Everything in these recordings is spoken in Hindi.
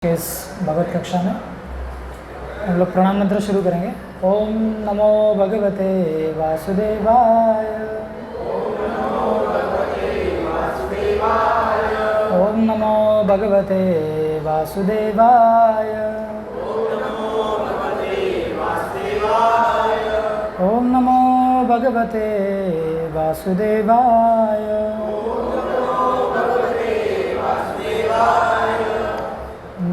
इस भगवत कक्षा में हम लोग प्रणाम मंत्र शुरू करेंगे। ओम नमो भगवते वासुदेवाय। ओम नमो भगवते वासुदेवाय। ओम नमो भगवते वासुदेवाय।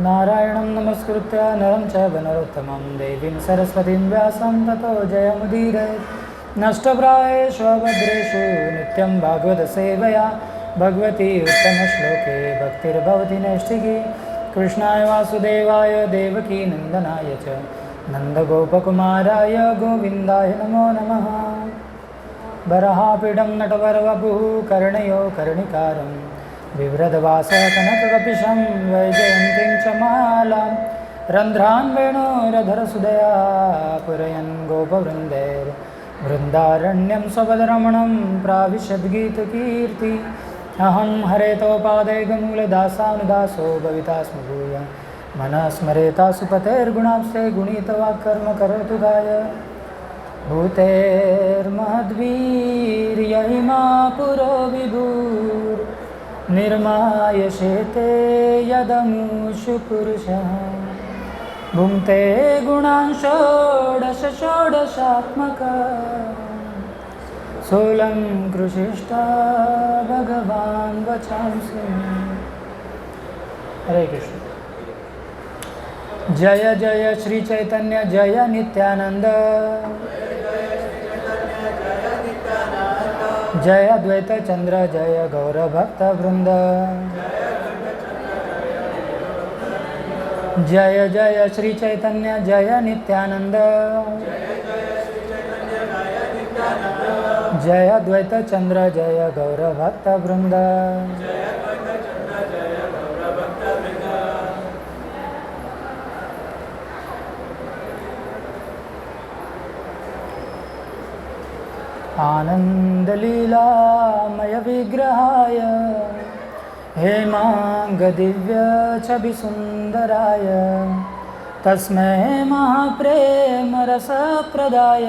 नारायणं नमस्कृत्य नरं चैव नरोत्तमं देवीं सरस्वतीं व्यासं ततो जयमुदीरयेत्। नष्टप्रायेषु भद्रेषु नित्यं भागवतसेवया भगवती उत्तमश्लोके भक्तिर्भवति नैष्ठिकी। कृष्णाय वासुदेवाय देवकी नन्दनाय च नन्दगोपकुमाराय गोविन्दाय नमो नमः। वराहपीडं नटवरवपुः कर्णयो कर्णिकारं बिभ्रदवासः कनककपिशं वैजयन्तीं च मालां रन्ध्रान् वेणोरधरसुदया पुरयन् गोपवृन्दैर्वृन्दारण्यं स्वपदरमणं प्राविशद्गीतकीर्ति। अहं हरेतोपादैकमूलदासानुदासो भविता स्म भूय मनः स्मरेता सुपतेर्गुणांस्ते गुणितवाक्कर्म करोतु गाय। भूतेर्महद्वीर्यहिमा पुरो विभुर् निर्मायशेते यदमुषु पुरुषः। भुङ्क्ते गुणान् षोडश षोडशात्मकः सोऽलं कृशिष्टा भगवान् वचांसि। हरे कृष्ण। जय जय श्री चैतन्य जय नित्यानंद। जय अद्वैत चंद्र जय गौर भक्त वृंद। जय जय श्री चैतन्य जय नित्यानंद। जय अद्वैत चंद्र जय गौर भक्त वृंद। आनन्दलीलामय विग्रहाय हेमाङ्गदिव्यछविसुन्दराय तस्मै महाप्रेमरसप्रदाय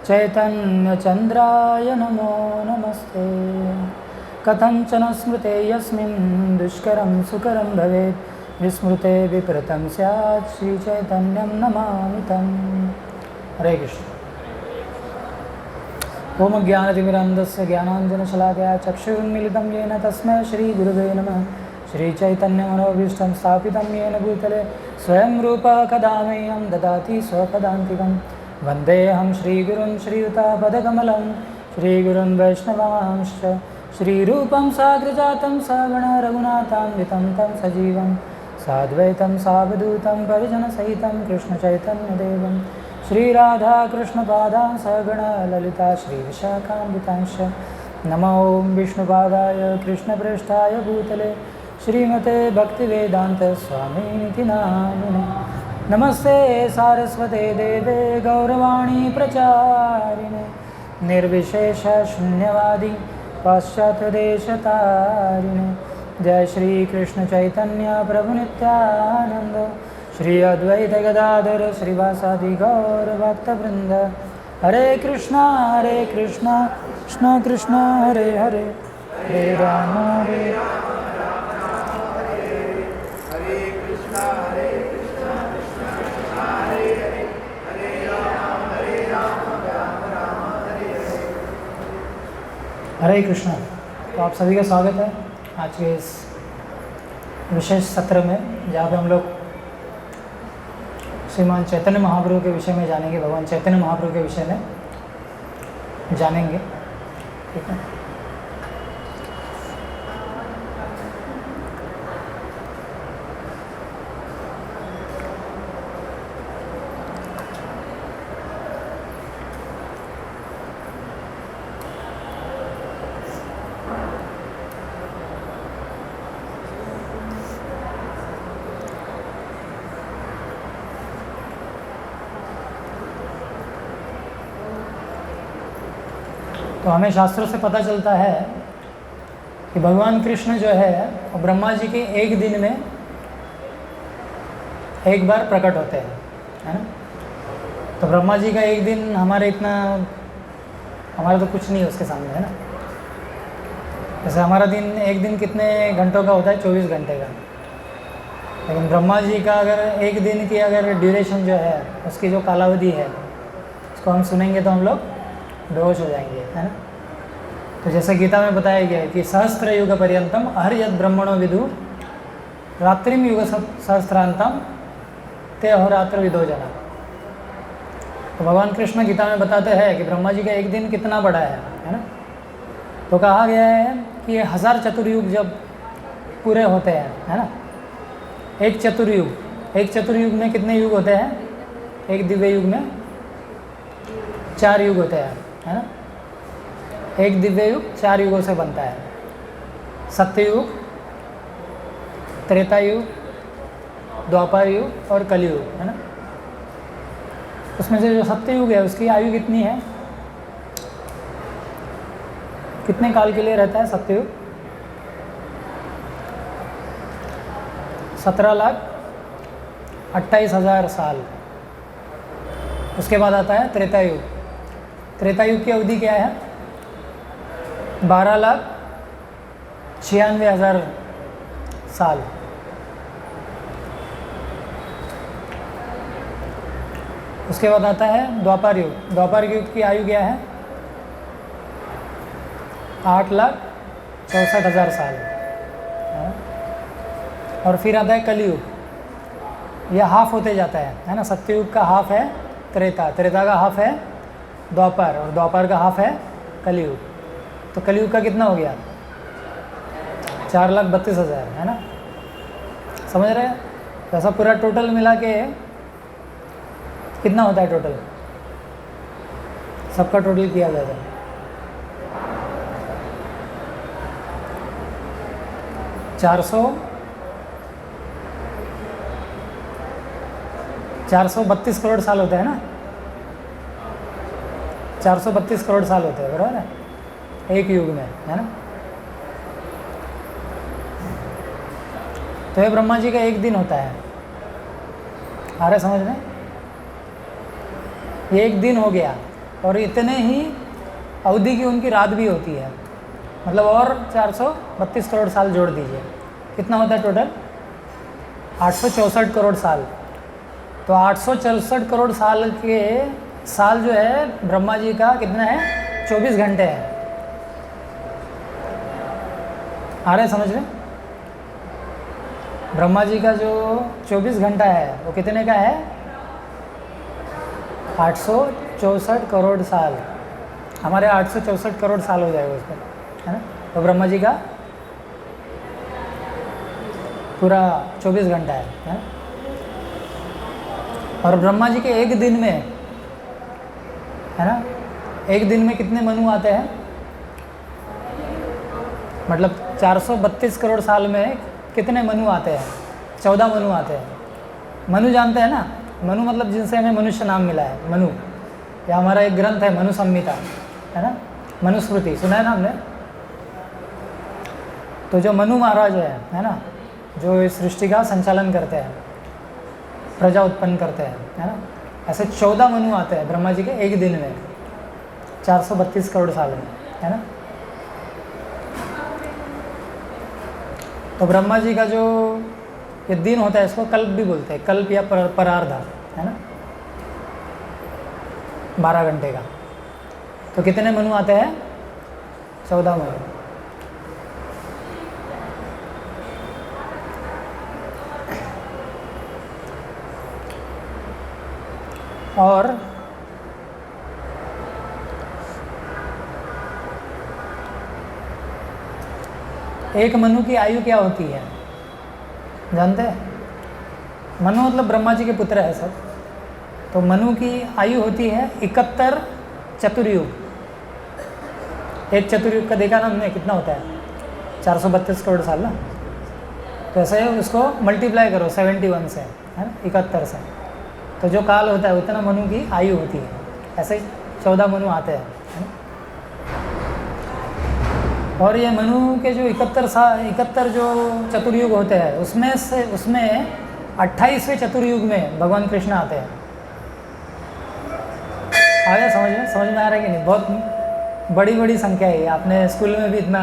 चैतन्यचन्द्राय नमो नमस्ते। कथञ्चन स्मृते यस्मिन् दुष्करं सुकरं भवेत् विस्मृते विप्रतं स्यात् श्रीचैतन्यं नमामि तम्। हरे कृष्ण। ओम ज्ञानतिमिरान्धस्य ज्ञानाञ्जनशलाकया चक्षुरुन्मीलितं येन तस्मै श्रीगुरुवे नमः। श्रीचैतन्यमनोभीष्टं स्थापितं येन भूतले स्वयं रूपः कदा मह्यं ददाति स्वपदान्तिकं। वन्देऽहं श्रीगुरुं श्रीयुतापदकमलं श्रीगुरुं वैष्णवांश्च श्रीरूपं साग्रजातं सगण रघुनाथान्वितं तं सजीवं साद्वैतं सावधूतं परिजनसहितं कृष्णचैतन्यदेवं श्रीराधा कृष्णपादां सगण ललिता श्रीविशाखान्वितांश्च। नमो विष्णुपादाय कृष्णप्रेष्ठाय भूतले श्रीमते भक्तिवेदान्त स्वामिनिति नामिने। नमस्ते सारस्वते देवे गौरवाणी प्रचारिणे निर्विशेष शून्यवादी पाश्चात्यदेशतारिणे। जय श्री कृष्ण चैतन्य प्रभु नित्यानंद श्री अद्वैत गदाधर श्रीवासादि गौर भक्तवृंद। हरे कृष्णा कृष्ण कृष्ण हरे हरे हरे राम हरे हरे कृष्णा कृष्ण कृष्ण हरे हरे हरे राम राम राम हरे हरे। हरे कृष्ण। तो आप सभी का स्वागत है आज के इस विशेष सत्र में, जहाँ पे हम लोग श्रीमान चैतन्य महाप्रभु के विषय में जानेंगे, भगवान चैतन्य महाप्रभु के विषय में जानेंगे। ठीक है। तो हमें शास्त्रों से पता चलता है कि भगवान कृष्ण जो है वो ब्रह्मा जी के एक दिन में एक बार प्रकट होते हैं, है ना। तो ब्रह्मा जी का एक दिन हमारा तो कुछ नहीं है उसके सामने, है ना। जैसे हमारा दिन एक दिन कितने घंटों का होता है, 24 घंटे का। लेकिन ब्रह्मा जी का अगर एक दिन की अगर ड्यूरेशन जो है, उसकी जो कालावधि है, उसको हम सुनेंगे तो हम लोग बेहोश हो जाएंगे, है ना। तो जैसे गीता में बताया गया है कि सहस्त्र युग पर्यंतम अहर्यद ब्रह्मणो विदु रात्रिम युग सहस्त्रांतम ते अहोरात्र विदो जना। तो भगवान कृष्ण गीता में बताते हैं कि ब्रह्मा जी का एक दिन कितना बड़ा है ना। तो कहा गया है कि 1000 चतुर्युग जब पूरे होते हैं, है ना। एक चतुर्युग में कितने युग होते हैं? एक दिव्य युग में 4 युग होते हैं, है ना। एक दिव्य युग 4 युगों से बनता है। सत्ययुग, त्रेता युग, द्वापर युग और कलयुग, है ना। उसमें से जो सत्ययुग है उसकी आयु कितनी है? कितने काल के लिए रहता है सत्ययुग? 17,28,000 साल। उसके बाद आता है त्रेता युग। त्रेता युग की अवधि क्या है? 12,96,000 साल। उसके बाद आता है द्वापर युग। द्वापर युग की आयु क्या है? 8,64,000 साल। और फिर आता है कलयुग। यह हाफ होते जाता है ना। सत्ययुग का हाफ है त्रेता, त्रेता का हाफ है द्वापर, और द्वापर का हाफ है कलयुग। तो कलयुग का कितना हो गया? 4,32,000, है ना। समझ रहे हैं? तो ऐसा पूरा टोटल मिला के कितना होता है टोटल? सबका टोटल किया जाता है 432 करोड़ साल होते हैं ना। 432 करोड़ साल होते हैं, बराबर है, एक युग में, है ना। तो ये ब्रह्मा जी का एक दिन होता है। आ रहे समझ में? ये एक दिन हो गया, और इतने ही अवधि की उनकी रात भी होती है। मतलब और 432 करोड़ साल जोड़ दीजिए, कितना होता है टोटल? 864 करोड़ साल। तो 864 करोड़ साल के साल जो है ब्रह्मा जी का कितना है? 24 घंटे है। आ रहे समझ में? ब्रह्मा जी का जो 24 घंटा है वो कितने का है? 864 करोड़ साल। हमारे 864 करोड़ साल हो जाएगा उसमें, है ना। तो ब्रह्मा जी का पूरा 24 घंटा है ना। और ब्रह्मा जी के एक दिन में, है ना, एक दिन में कितने मनु आते हैं? मतलब 432 करोड़ साल में कितने मनु आते हैं? 14 मनु आते हैं। मनु जानते हैं ना? मनु मतलब जिनसे हमें मनुष्य नाम मिला है, मनु। या हमारा एक ग्रंथ है मनु संहिता, है ना, मनुस्मृति, सुना है ना हमने। तो जो मनु महाराज है ना, जो इस सृष्टि का संचालन करते हैं, प्रजा उत्पन्न करते हैं, है ना, ऐसे 14 मनु आते हैं ब्रह्मा जी के एक दिन में, 432 करोड़ साल में, है ना। तो ब्रह्मा जी का जो ये दिन होता है इसको कल्प भी बोलते हैं, कल्प या परार्धा, है ना, 12 घंटे का। तो कितने मनु आते हैं? 14 मनु। और एक मनु की आयु क्या होती है जानते हैं? मनु मतलब ब्रह्मा जी के पुत्र है सब। तो मनु की आयु होती है 71 चतुर्युग। एक चतुर्युग का देखा ना हमने, कितना होता है? 432 करोड़ साल ना। तो ऐसे उसको मल्टीप्लाई करो 71 से, है ना, 71 से, तो जो काल होता है उतना मनु की आयु होती है। ऐसे 14 मनु आते हैं, है ना। और ये मनु के जो 71 जो चतुर्युग होते हैं उसमें 28वें चतुर्युग में भगवान कृष्ण आते हैं। आ गया समझ में आ रहा है कि नहीं? बहुत बड़ी बड़ी संख्या है। आपने स्कूल में भी इतना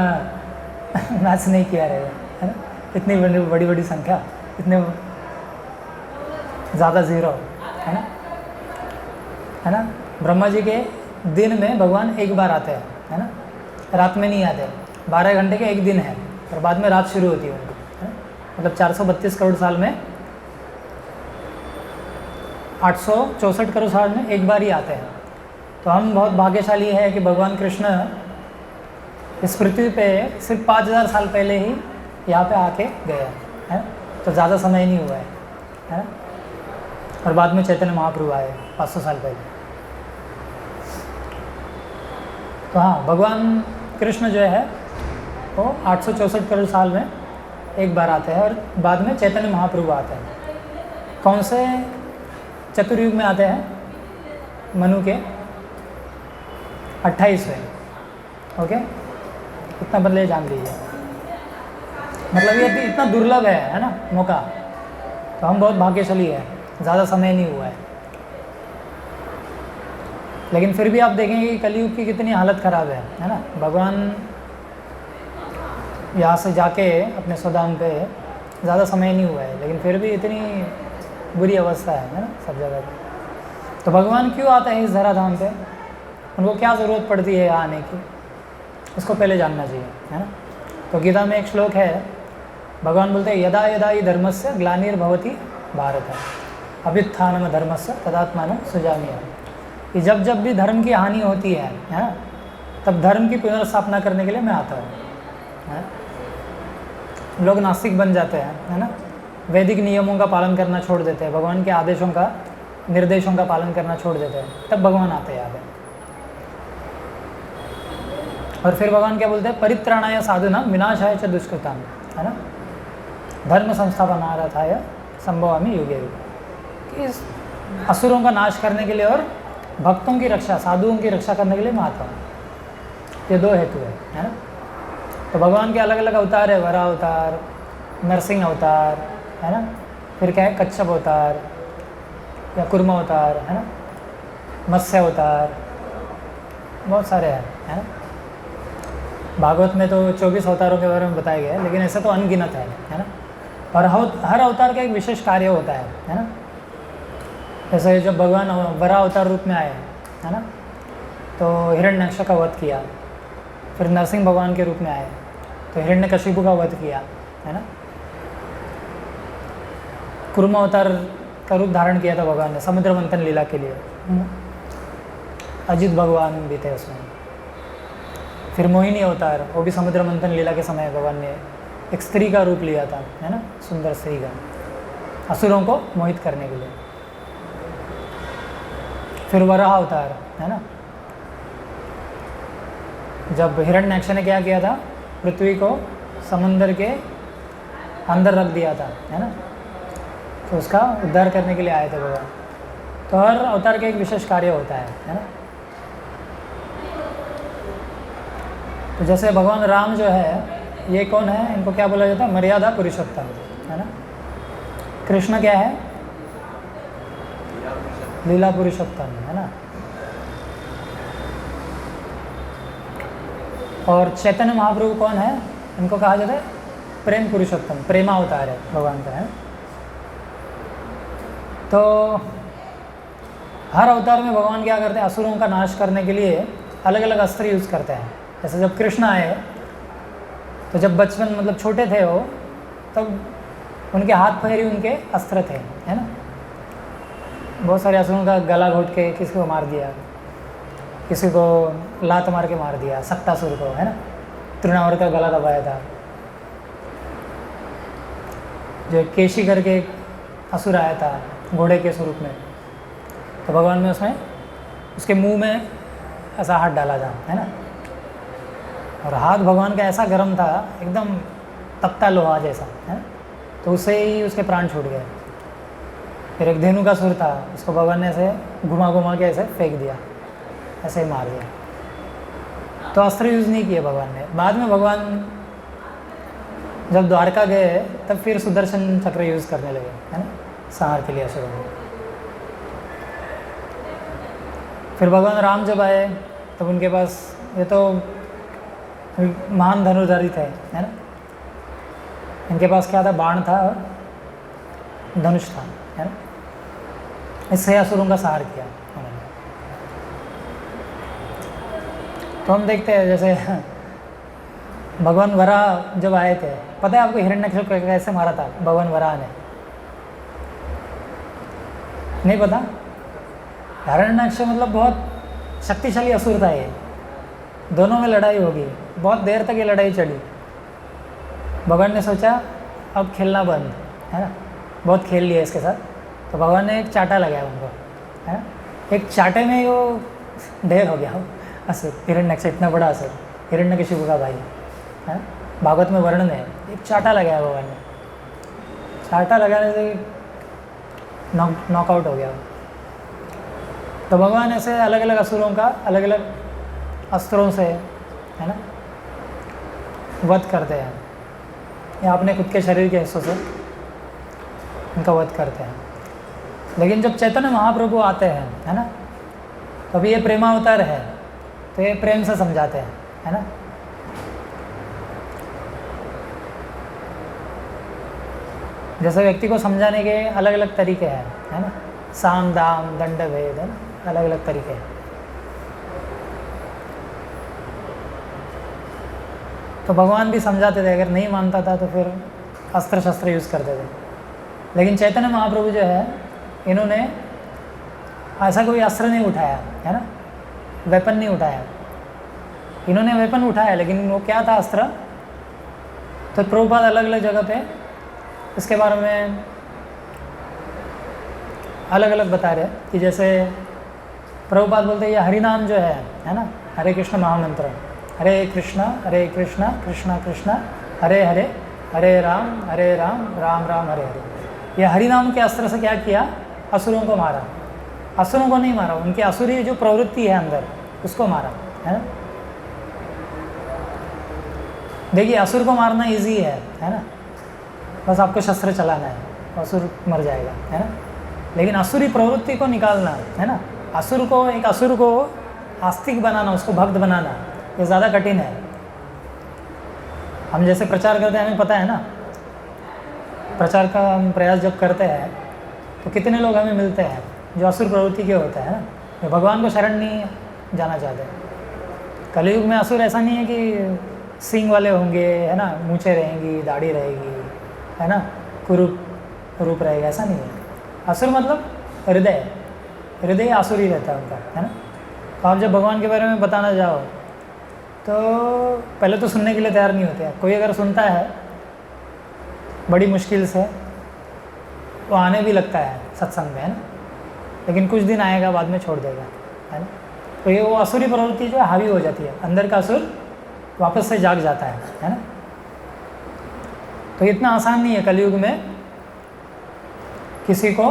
मैथ्स नहीं किया रहेगा, है ना? इतनी बड़ी बड़ी संख्या, इतने ज़्यादा ज़ीरो, है ना? है ना? ब्रह्मा जी के दिन में भगवान एक बार आते हैं, है ना? रात में नहीं आते। 12 घंटे के एक दिन है और बाद में रात शुरू होती है उनकी, है? मतलब 432 करोड़ साल में, 864 करोड़ साल में एक बार ही आते हैं। तो हम बहुत भाग्यशाली है कि भगवान कृष्ण इस पृथ्वी पे सिर्फ 5000 साल पहले ही यहाँ पे आके गए हैं, तो ज़्यादा समय नहीं हुआ है ना? और बाद में चैतन्य महाप्रभु आए 500 साल पहले। तो हाँ, भगवान कृष्ण जो है वो 864 करोड़ साल में एक बार आते हैं और बाद में चैतन्य महाप्रभु आते हैं। कौन से चतुर्युग में आते हैं? मनु के 28वें। ओके, इतना बदले जान लीजिए। मतलब ये इतना दुर्लभ है ना मौका, तो हम बहुत भाग्यशाली है, ज़्यादा समय नहीं हुआ है। लेकिन फिर भी आप देखेंगे कि कलयुग की कितनी हालत ख़राब है ना? भगवान यहाँ से जाके अपने स्वधाम पे ज़्यादा समय नहीं हुआ है, लेकिन फिर भी इतनी बुरी अवस्था है ना सब जगह पे। तो भगवान क्यों आते हैं इस धराधाम पे? उनको क्या ज़रूरत पड़ती है यहाँ आने की? इसको पहले जानना चाहिए, है ना? तो गीता में एक श्लोक है, भगवान बोलते हैं यदा यदा हि धर्मस्य ग्लानिर्भवति भारत अभ्युत्थानम धर्मस्य तदात्मानं सृजाम्यहम्। कि जब जब भी धर्म की हानि होती है ना, तब धर्म की पुनर्स्थापना करने के लिए मैं आता हूँ। लोग नास्तिक बन जाते हैं, है ना? वैदिक नियमों का पालन करना छोड़ देते हैं, भगवान के आदेशों का, निर्देशों का पालन करना छोड़ देते हैं, तब भगवान आते हैं यहाँ पे। और फिर भगवान क्या बोलते हैं? परित्राणाय साधुनां विनाशाय च दुष्कृतां, है ना? धर्म संस्थापनार्थाय संभवामि युगे युगे। इस असुरों का नाश करने के लिए और भक्तों की रक्षा, साधुओं की रक्षा करने के लिए मैं आता हूँ। ये दो हेतु है ना? तो भगवान के अलग अलग अवतार है, वराह अवतार, नरसिंह अवतार, है ना? फिर क्या है? कच्छप अवतार या कुर्म अवतार, है ना? मत्स्य अवतार, बहुत सारे हैं, है ना? भागवत में तो 24 अवतारों के बारे में बताया गया है, लेकिन ऐसा तो अनगिनत है ना? और हर अवतार का एक विशेष कार्य होता है ना? जैसे जब भगवान वराह अवतार रूप में आए, है ना, तो हिरण्यकश्यप का वध किया। फिर नरसिंह भगवान के रूप में आए तो हिरण्यकशिपु का वध किया, है ना? कुर्म अवतार का रूप धारण किया था भगवान ने समुद्र मंथन लीला के लिए। अजित भगवान भी थे उसमें। फिर मोहिनी अवतार, वो भी समुद्र मंथन लीला के समय भगवान ने एक स्त्री का रूप लिया था, है ना? सुंदर स्त्री का, असुरों को मोहित करने के लिए। फिर वराह अवतार, है ना? जब हिरण्यक्ष ने क्या किया था? पृथ्वी को समुद्र के अंदर रख दिया था, है ना? तो उसका उद्धार करने के लिए आए थे भगवान। तो हर अवतार का एक विशेष कार्य होता है ना? तो जैसे भगवान राम जो है, ये कौन है? इनको क्या बोला जाता है? मर्यादा पुरुषोत्तम, है ना? कृष्ण क्या है? लीला पुरुषोत्तम, है ना? और चैतन्य महाप्रभु कौन है? इनको कहा जाता है प्रेम पुरुषोत्तम, प्रेमावतार है भगवान का, है। तो हर अवतार में भगवान क्या करते हैं? असुरों का नाश करने के लिए अलग अलग अस्त्र यूज़ करते हैं। जैसे जब कृष्ण आए, तो जब बचपन मतलब छोटे थे वो, तब उनके हाथ पैर ही उनके अस्त्र थे, है ना? बहुत सारे असुरों का गला घोट के किसी को मार दिया, किसी को लात मार के मार दिया, सत्तासुर को, है ना? तृणावर का गला दबाया था। जो केशी करके एक असुर आया था घोड़े के स्वरूप में, तो भगवान ने उसमें उसके मुंह में ऐसा हाथ डाला था, है ना? और हाथ भगवान का ऐसा गर्म था, एकदम तपता लोहा जैसा, है? तो उससे ही उसके प्राण छूट गए। फिर एक धेनु का सुर था, उसको भगवान ने ऐसे घुमा घुमा के ऐसे फेंक दिया, ऐसे ही मार दिया। तो अस्त्र यूज़ नहीं किए भगवान ने। बाद में भगवान जब द्वारका गए, तब फिर सुदर्शन चक्र यूज़ करने लगे, है ना? संहार के लिए असुरों को। फिर भगवान राम जब आए तब उनके पास ये तो महान धनुर्धारी थे, है ना। इनके पास क्या था? बाण था और धनुष था, है ना। इससे असुरों का संहार किया उन्होंने। तो हम देखते हैं जैसे भगवान वराह जब आए थे, पता है आपको हिरण्यकश्यप को कैसे मारा था भगवान वराह ने? नहीं पता? हिरण्यकश्यप मतलब बहुत शक्तिशाली असुर था ये। दोनों में लड़ाई होगी, बहुत देर तक ये लड़ाई चली। भगवान ने सोचा अब खेलना बंद, है ना, बहुत खेल लिया इसके साथ। तो भगवान ने एक चाटा लगाया उनको, है ना। एक चाटे में वो ढेर हो गया वो असुर, हिरण्यकश्यप, इतना बड़ा असुर, हिरण्यकशिपु का भाई, है। भागवत में वर्णन है, एक चाटा लगाया भगवान ने। चाटा लगाने से नॉकआउट हो गया। तो भगवान ऐसे अलग अलग असुरों का अलग अलग अस्त्रों से, है ना, वध करते हैं, या अपने खुद के शरीर के हिस्सों से उनका वध करते हैं। लेकिन जब चैतन्य महाप्रभु आते हैं, है ना, तभी ये प्रेमावतार है, तो ये प्रेम से समझाते हैं, है ना। जैसे व्यक्ति को समझाने के अलग अलग तरीके हैं, है ना, साम दाम दंड भेद, है ना, अलग अलग तरीके हैं। तो भगवान भी समझाते थे, अगर नहीं मानता था तो फिर अस्त्र शस्त्र यूज़ करते थे। लेकिन चैतन्य महाप्रभु जो है, इन्होंने ऐसा कोई अस्त्र नहीं उठाया, है ना, वेपन नहीं उठाया। इन्होंने वेपन उठाया, लेकिन वो क्या था अस्त्र? तो प्रभुपाद अलग अलग जगह पे इसके बारे में अलग अलग बता रहे हैं कि जैसे प्रभुपाद बोलते हैं ये हरिनाम जो है ना, हरे कृष्ण महामंत्र, हरे कृष्णा कृष्णा कृष्णा हरे हरे, हरे राम राम राम हरे हरे। ये हरिनाम के अस्त्र से क्या किया? असुरों को मारा। असुरों को नहीं मारा, उनकी असुरी जो प्रवृत्ति है अंदर, उसको मारा, है ना। देखिए, असुर को मारना इजी है ना, बस आपको शस्त्र चलाना है, असुर मर जाएगा, है ना। लेकिन असुरी प्रवृत्ति को निकालना, है ना, एक असुर को आस्तिक बनाना, उसको भक्त बनाना, ये ज़्यादा कठिन है। हम जैसे प्रचार करते हैं, हमें पता है ना, प्रचार का हम प्रयास जब करते हैं तो कितने लोग हमें मिलते हैं जो असुर प्रवृत्ति के होते हैं ना, जो भगवान को शरण नहीं जाना चाहते। कलयुग में असुर ऐसा नहीं है कि सींग वाले होंगे, है ना, मूंछें रहेंगी, दाढ़ी रहेगी, है ना, कुरूप रूप रहेगा, ऐसा नहीं है। असुर मतलब हृदय आसुरी रहता है उनका, है ना। तो आप जब भगवान के बारे में बताना जाओ तो पहले तो सुनने के लिए तैयार नहीं होते हैं। कोई अगर सुनता है बड़ी मुश्किल से, वो आने भी लगता है सत्संग में, है ना, लेकिन कुछ दिन आएगा, बाद में छोड़ देगा, है ना। तो ये वो असुरी प्रवृत्ति जो है हावी हो जाती है, अंदर का असुर वापस से जाग जाता है ना। तो इतना आसान नहीं है कलयुग में किसी को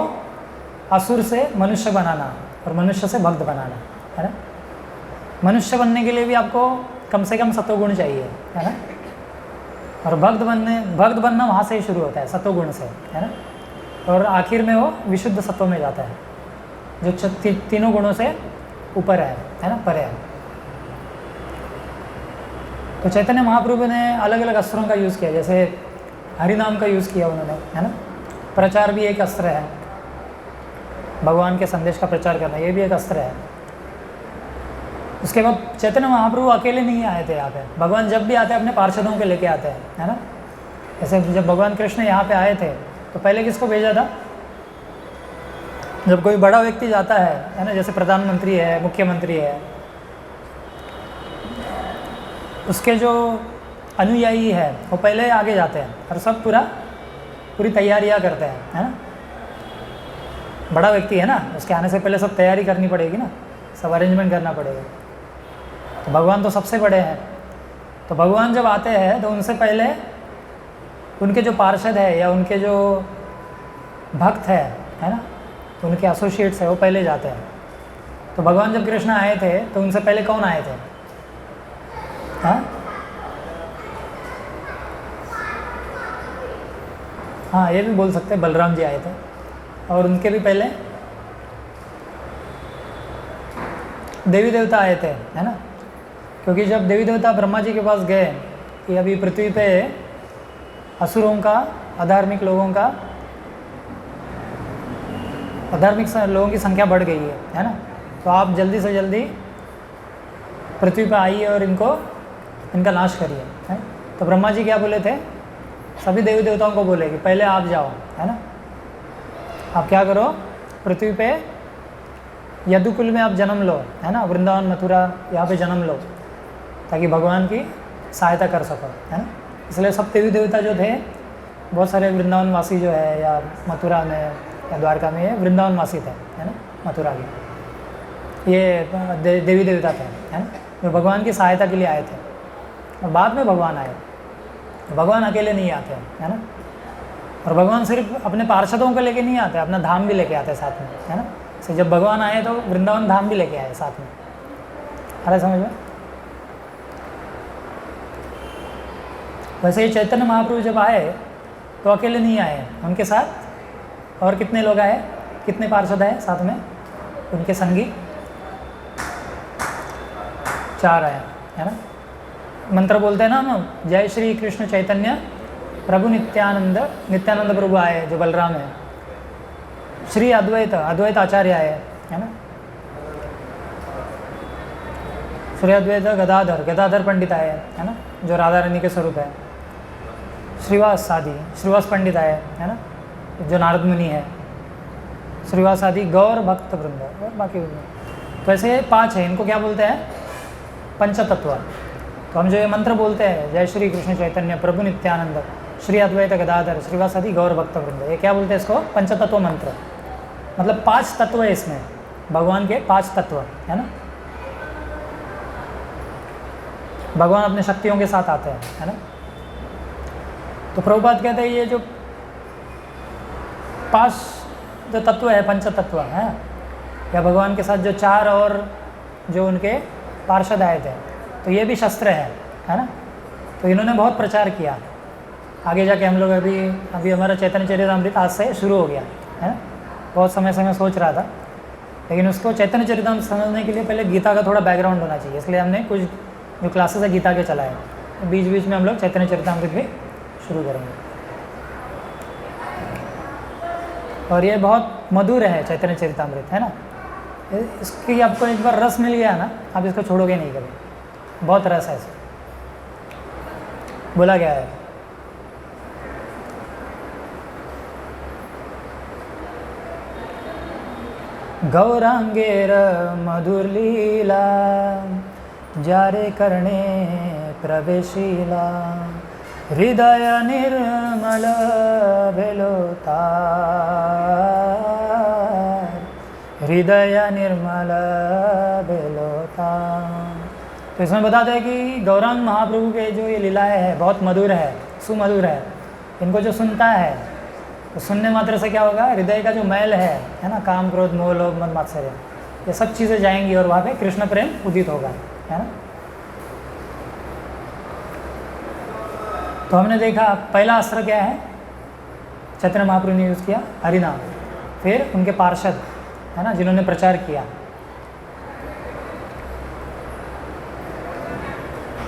असुर से मनुष्य बनाना और मनुष्य से भक्त बनाना, है ना। मनुष्य बनने के लिए भी आपको कम से कम सतोगुण चाहिए, है ना। और भक्त बनना वहाँ से ही शुरू होता है, सतोगुण से, है ना। और आखिर में वो विशुद्ध सत्व में जाता है, जो तीनों गुणों से ऊपर है ना, परे है। तो चैतन्य महाप्रभु ने अलग अलग अस्त्रों का यूज़ किया, जैसे हरिनाम का यूज़ किया उन्होंने, है ना। प्रचार भी एक अस्त्र है, भगवान के संदेश का प्रचार करना, ये भी एक अस्त्र है। उसके बाद चैतन्य महाप्रभु अकेले नहीं आए थे यहाँ पे। भगवान जब भी आते हैं अपने पार्षदों के लेके आते हैं, है ना। जैसे जब भगवान कृष्ण यहाँ पे आए थे तो पहले किसको भेजा था? जब कोई बड़ा व्यक्ति जाता है ना, जैसे प्रधानमंत्री है, मुख्यमंत्री है, उसके जो अनुयायी है वो पहले आगे जाते हैं और सब पूरी तैयारियाँ करते हैं, है ना। बड़ा व्यक्ति है ना, उसके आने से पहले सब तैयारी करनी पड़ेगी ना, सब अरेंजमेंट करना पड़ेगा। तो भगवान तो सबसे बड़े हैं, तो भगवान जब आते हैं तो उनसे पहले उनके जो पार्षद है या उनके जो भक्त है ना, तो उनके एसोसिएट्स है, वो पहले जाते हैं। तो भगवान जब कृष्ण आए थे तो उनसे पहले कौन आए थे? हाँ, ये भी बोल सकते हैं, बलराम जी आए थे। और उनके भी पहले देवी देवता आए थे, है ना। क्योंकि जब देवी देवता ब्रह्मा जी के पास गए कि अभी पृथ्वी पे असुरों का, अधार्मिक लोगों की संख्या बढ़ गई है ना, तो आप जल्दी से जल्दी पृथ्वी पर आइए और इनका नाश करिए, है। तो ब्रह्मा जी क्या बोले थे, सभी देवी देवताओं को बोले कि पहले आप जाओ, है ना, आप क्या करो, पृथ्वी पे यदुकुल में आप जन्म लो, है ना, वृंदावन मथुरा यहाँ पे जन्म लो, ताकि भगवान की सहायता कर सको, है ना। इसलिए सब देवी देवता जो थे, बहुत सारे वृंदावन वासी जो है, या मथुरा में या द्वारका में, ये वृंदावन वासी थे, है ना, मथुरा के ये देवी देवता थे, है ना, जो भगवान की सहायता के लिए आए थे। और बाद में भगवान आए, भगवान अकेले नहीं आते, है ना। और भगवान सिर्फ अपने पार्षदों को लेके नहीं आते, अपना धाम भी लेके आते साथ में, है ना। तो जब भगवान आए तो वृंदावन धाम भी लेके आए साथ में, अरे समझ में। वैसे ही चैतन्य महाप्रभु जब आए तो अकेले नहीं आए, उनके साथ और कितने लोग आए, कितने पार्षद आए साथ में, उनके संगी 4 आए, है ना। मंत्र बोलते हैं ना हम, जय श्री कृष्ण चैतन्य प्रभु नित्यानंद, नित्यानंद प्रभु आए जो बलराम है, श्री अद्वैत आचार्य आए, है ना, श्री अद्वैत गदाधर पंडित आए, है ना, जो राधा रानी के स्वरूप है, श्रीवास पंडित आए, है ना, जो नारद मुनि है, श्रीवास आदि गौर भक्त वृंद और बाकी वृंद। तो ऐसे 5 है, इनको क्या बोलते हैं, पंचतत्व। तो हम जो ये मंत्र बोलते हैं, जय श्री कृष्ण चैतन्य प्रभु नित्यानंद श्री अद्वैत गदाधर श्रीवास आदि गौर भक्त वृंद, ये क्या बोलते हैं इसको, पंचतत्व मंत्र। मतलब 5 तत्व है इसमें, भगवान के 5 तत्व, है ना। भगवान अपने शक्तियों के साथ आते हैं, है ना। तो प्रभुपाद कहते हैं ये जो 5 जो तत्व है, पंच तत्व है, या भगवान के साथ जो 4 और जो उनके पार्षद आए थे, तो ये भी शस्त्र है ना। तो इन्होंने बहुत प्रचार किया। आगे जाके हम लोग अभी हमारा चैतन्य चरितामृत आज से शुरू हो गया, है ना। बहुत समय से मैं सोच रहा था, लेकिन उसको चैतन्य चरितामृत समझने के लिए पहले गीता का थोड़ा बैकग्राउंड होना चाहिए, इसलिए हमने कुछ जो क्लासेस है गीता के चलाए, बीच बीच में हम लोग चैतन्य चरितामृत भी शुरू करेंगे। और ये बहुत मधुर है चैतन्य चरितामृत, है ना। इसकी आपको एक बार रस मिल गया ना, आप इसको छोड़ोगे नहीं कभी, बहुत रस है इसमें। बोला गया है, गौरांगेर मधुर लीला जारे करणे प्रवेशीला हृदय निर्मल भेलोता हृदय निर्मल भेलोता। तो इसमें बताते हैं कि गौरांग महाप्रभु के जो ये लीलाएँ हैं बहुत मधुर है, सुमधुर है। इनको जो सुनता है तो सुनने मात्र से क्या होगा, हृदय का जो मैल है ना, काम क्रोध मोह लोभ मद मात्सर्य, ये सब चीज़ें जाएंगी और वहाँ पे कृष्ण प्रेम उदित होगा, है ना। तो हमने देखा पहला अस्त्र क्या है, चैतन्य महाप्रभु ने यूज़ किया हरिनाम, फिर उनके पार्षद, है ना, जिन्होंने प्रचार किया।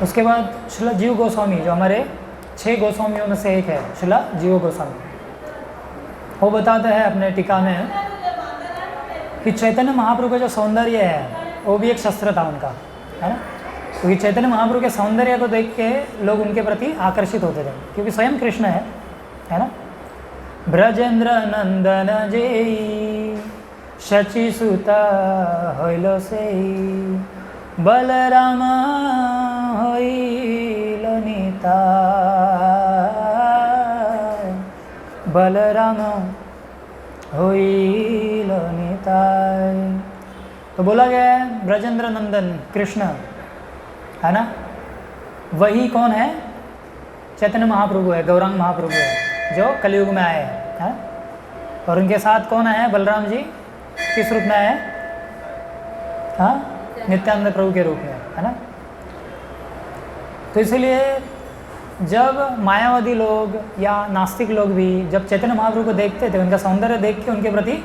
उसके बाद श्रील जीव गोस्वामी, जो हमारे 6 गोस्वामियों में से एक है, श्रील जीव गोस्वामी, वो बताते हैं अपने टीका में कि चैतन्य महाप्रभु का जो सौंदर्य है वो भी एक शस्त्र था उनका, है ना। क्योंकि चैतन्य महाप्रभु के सौंदर्य को देख के लोग उनके प्रति आकर्षित होते थे, क्योंकि स्वयं कृष्ण है ना। ब्रजेंद्र नंदन जेई शचि सुता होइलो सेई बलराम होइलो नीता बलराम होइलो निताय। तो बोला गया है ब्रजेंद्र नंदन कृष्ण, है ना, वही कौन है, चैतन्य महाप्रभु है, गौरांग महाप्रभु है, जो कलयुग में आए हैं। और उनके साथ कौन आए हैं, बलराम जी किस रूप में आए हैं, हाँ, नित्यानंद प्रभु के रूप में, है ना। तो इसलिए जब मायावादी लोग या नास्तिक लोग भी जब चैतन्य महाप्रभु को देखते थे, उनका सौंदर्य देख के उनके प्रति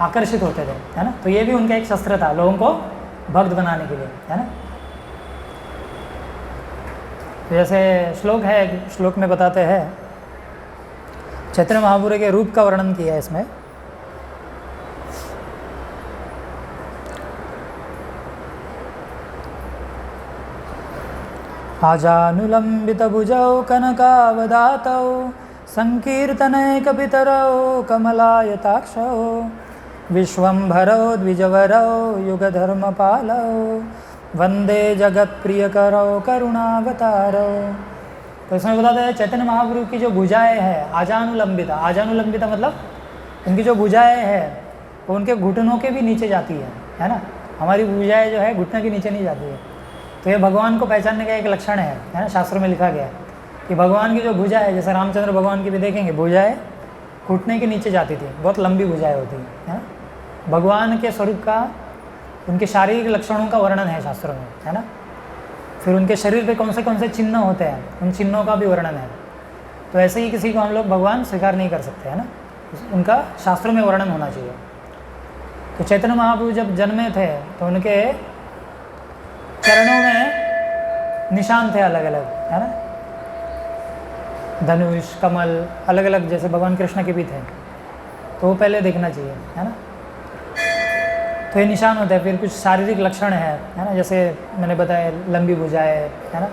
आकर्षित होते थे, है ना। तो ये भी उनका एक शस्त्र था लोगों को भक्त बनाने के लिए, है ना। तो जैसे श्लोक है, श्लोक में बताते हैं, चैतन्य महाप्रभु के रूप का वर्णन किया है इसमें। आजानुलम्बितभुजौ कनकावदातौ संकीर्तनैकपितरौ कमलायताक्षौ विश्वम्भरौ द्विजवरौ युगधर्मपालौ वंदे जगत्प्रियकरौ करुणावतारौ। तो इसमें बताते हैं चैतन्य महाप्रभु की जो भुजाएं हैं आजानुलंबिता, आजानुलंबिता मतलब उनकी जो भुजाएं हैं वो उनके घुटनों के भी नीचे जाती है ना। हमारी भुजाएं जो है घुटने के नीचे नहीं जाती है। तो ये भगवान को पहचानने का एक लक्षण है ना। शास्त्रों में लिखा गया है कि भगवान की जो भुजा है, जैसे रामचंद्र भगवान की भी देखेंगे, भुजाएं घुटने के नीचे जाती थी, बहुत लंबी भुजाएं होती है ना। भगवान के स्वरूप का, उनके शारीरिक लक्षणों का वर्णन है शास्त्रों में, है ना। फिर उनके शरीर पे कौन से चिन्ह होते हैं, उन चिन्हों का भी वर्णन है। तो ऐसे ही किसी को हम लोग भगवान स्वीकार नहीं कर सकते, है ना। उनका शास्त्रों में वर्णन होना चाहिए। तो चैतन्य महाप्रभु जब जन्मे थे तो उनके चरणों में निशान थे अलग अलग, है ना। धनुष, कमल, अलग अलग जैसे भगवान कृष्ण के भी थे। तो वो पहले देखना चाहिए, है ना। तो ये निशान होते हैं। फिर कुछ शारीरिक लक्षण है ना, जैसे मैंने बताया लंबी भुजाएं, है ना,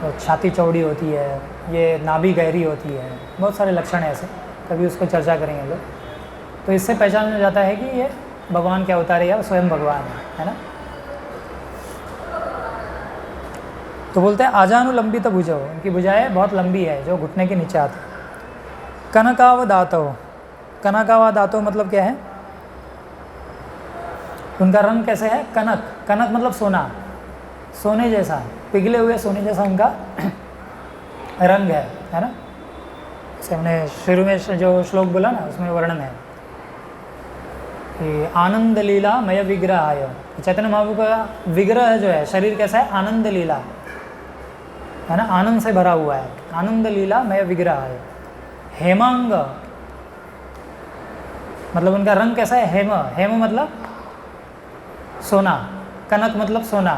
तो छाती चौड़ी होती है, ये नाभि गहरी होती है, बहुत सारे लक्षण हैं ऐसे, कभी उसको चर्चा करेंगे लोग। तो इससे पहचाना जाता है कि ये भगवान के अवतार है या स्वयं भगवान है ना। तो बोलते हैं आजानुलंबित भुजौ, उनकी भुजाएं बहुत लंबी है जो घुटने के नीचे आती। कनकावदातौ, कनकावदातौ मतलब क्या है, उनका रंग कैसे है, कनक, कनक मतलब सोना, सोने जैसा, पिघले हुए सोने जैसा उनका रंग है ना। जैसे हमने शुरू में जो श्लोक बोला ना उसमें वर्णन है कि आनंद लीला मय विग्रह आय। चैतन्य महाप्रभु का विग्रह जो है, शरीर कैसा है, आनंद लीला, है ना, आनंद से भरा हुआ है। आनंद लीला मय विग्रह आय। हेमांग मतलब उनका रंग कैसा है, हेम, हेम मतलब सोना, कनक मतलब सोना,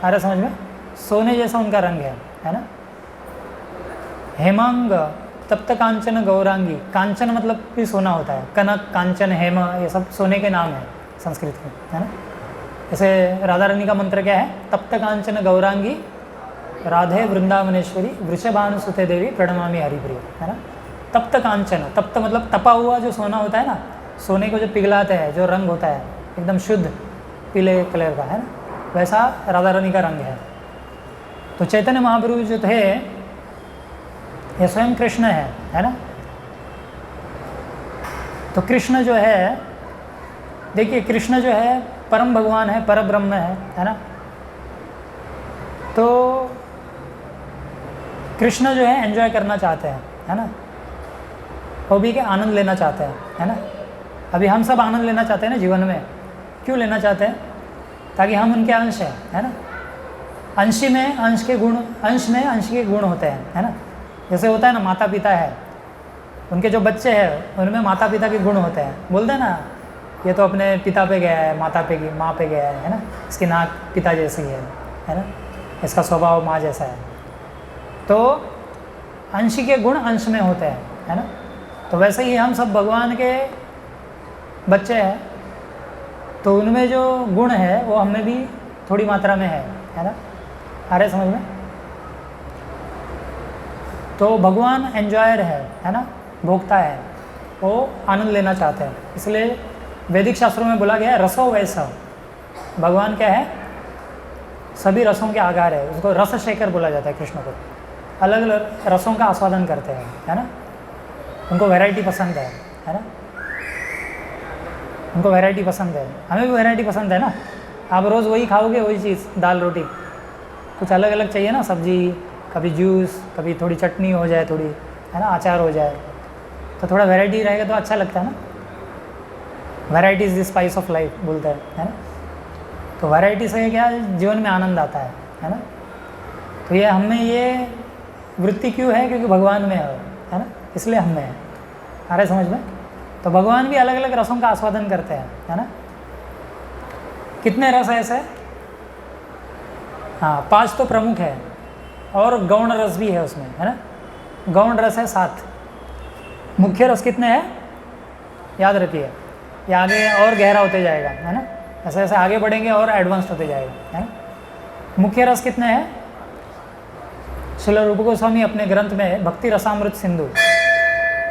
आ रहा समझ में, सोने जैसा उनका रंग है ना। हेमांग तप्त कांचन गौरांगी, कांचन मतलब भी सोना होता है, कनक, कांचन, हेम, ये सब सोने के नाम हैं संस्कृत में, है ना। जैसे राधा रानी का मंत्र क्या है, तप्त कांचन गौरांगी राधे वृंदावनेश्वरी वृषभानुसुते देवी प्रणमामि हरिप्रिय, है ना। तप्त कांचन, तप्त मतलब तपा हुआ जो सोना होता है ना, सोने को जो पिघलाते हैं, जो रंग होता है एकदम शुद्ध पीले कलर का, है ना, वैसा राधा रानी का रंग है। तो चैतन्य महाप्रभु जो थे ये स्वयं कृष्ण है ना। तो कृष्ण जो है, देखिए कृष्ण जो है परम भगवान है, पर ब्रह्म है ना। तो कृष्ण जो है एंजॉय करना चाहते हैं, है ना, वो भी के आनंद लेना चाहते हैं, है ना। अभी हम सब आनंद लेना चाहते हैं ना जीवन में, क्यों लेना चाहते हैं, ताकि हम उनके अंश हैं, है ना। अंशी में अंश के गुण, अंश में अंश के गुण होते हैं, है ना। जैसे होता है ना, माता पिता है, उनके जो बच्चे हैं उनमें माता पिता के गुण होते हैं। बोलते हैं ना, ये तो अपने पिता पे गया है, माता पे, माँ पे गया है ना, इसकी नाक पिता जैसी है ना, इसका स्वभाव माँ जैसा है। तो अंशी के गुण अंश में होते हैं, है ना। तो वैसे ही हम सब भगवान के बच्चे हैं, तो उनमें जो गुण है वो हमें भी थोड़ी मात्रा में है ना। आ रहे समझ में। तो भगवान एंजॉयर है ना, भोक्ता है, वो आनंद लेना चाहते हैं। इसलिए वैदिक शास्त्रों में बोला गया है रसो वैसा, भगवान क्या है, सभी रसों के आगार है। उसको रस शेखर बोला जाता है कृष्ण को। अलग अलग रसों का आस्वादन करते हैं, है ना। उनको वैरायटी पसंद है ना, उनको वैरायटी पसंद है। हमें भी वैरायटी पसंद है ना। आप रोज़ वही खाओगे, वही चीज़, दाल रोटी, कुछ अलग अलग चाहिए ना, सब्जी, कभी जूस, कभी थोड़ी चटनी हो जाए, थोड़ी, है ना, अचार हो जाए, तो थोड़ा वैरायटी रहेगा तो अच्छा लगता है ना। Variety is the spice of life बोलता है ना। तो वैरायटी से क्या जीवन में आनंद आता है ना। तो ये हम में ये वृत्ति क्यों है? क्योंकि भगवान में है ना, इसलिए हम में है। आ रहे समझ में? तो भगवान भी अलग अलग रसों का आस्वादन करते हैं, है ना। कितने रस है ऐसे? हाँ, 5 तो प्रमुख है और गौण रस भी है उसमें, है ना। गौण रस है 7। मुख्य रस कितने हैं? याद रखिए, ये आगे और गहरा होते जाएगा, है ना। ऐसे ऐसे आगे बढ़ेंगे और एडवांस होते जाएगा, है ना। मुख्य रस कितने हैं? श्रील रूप गोस्वामी अपने ग्रंथ में भक्ति रसामृत सिंधु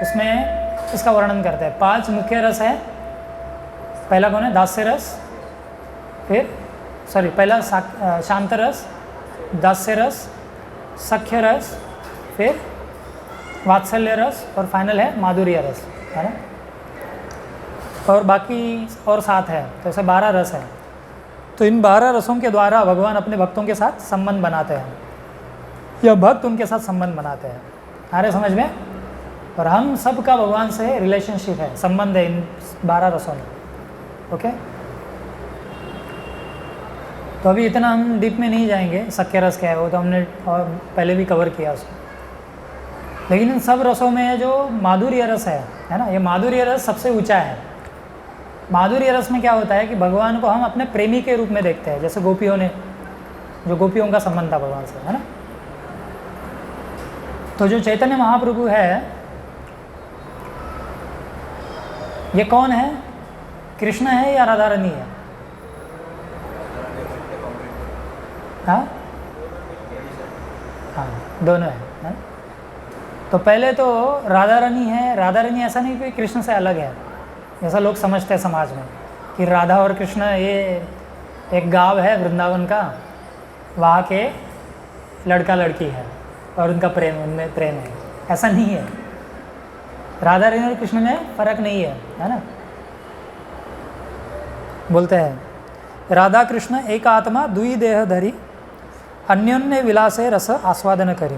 उसमें इसका वर्णन करते हैं। 5 मुख्य रस है। पहला कौन है? दास्य रस, फिर पहला शांत रस, दास्य रस, सख्य रस, फिर वात्सल्य रस और फाइनल है माधुर्य रस, है ना। और बाकी और 7 है, तो ऐसे 12 रस है। तो इन 12 रसों के द्वारा भगवान अपने भक्तों के साथ संबंध बनाते हैं या भक्त उनके साथ संबंध बनाते हैं। आ रहे समझ में? और हम सब का भगवान से रिलेशनशिप है, संबंध है इन 12 रसों में। ओके, तो अभी इतना हम डीप में नहीं जाएंगे। सख्य रस क्या है वो तो हमने और पहले भी कवर किया उसको। लेकिन इन सब रसों में जो माधुर्य रस है ना, ये माधुर्य रस सबसे ऊंचा है। माधुर्य रस में क्या होता है कि भगवान को हम अपने प्रेमी के रूप में देखते हैं, जैसे गोपियों ने, जो गोपियों का संबंध था भगवान से, है ना। तो जो चैतन्य महाप्रभु है, ये कौन है? कृष्ण है या राधा रानी है? हाँ हाँ, दोनों है। तो पहले तो राधा रानी है। राधा रानी ऐसा नहीं कि कृष्ण से अलग है, जैसा लोग समझते हैं समाज में कि राधा और कृष्ण ये एक गांव है वृंदावन का, वहाँ के लड़का लड़की है और उनका प्रेम, उनमें प्रेम है। ऐसा नहीं है। राधा रानी और कृष्ण में फ़र्क नहीं है ना। बोलते हैं राधा कृष्ण एक आत्मा दुई देह धरी अन्योन्य विलासे रस आस्वादन करी।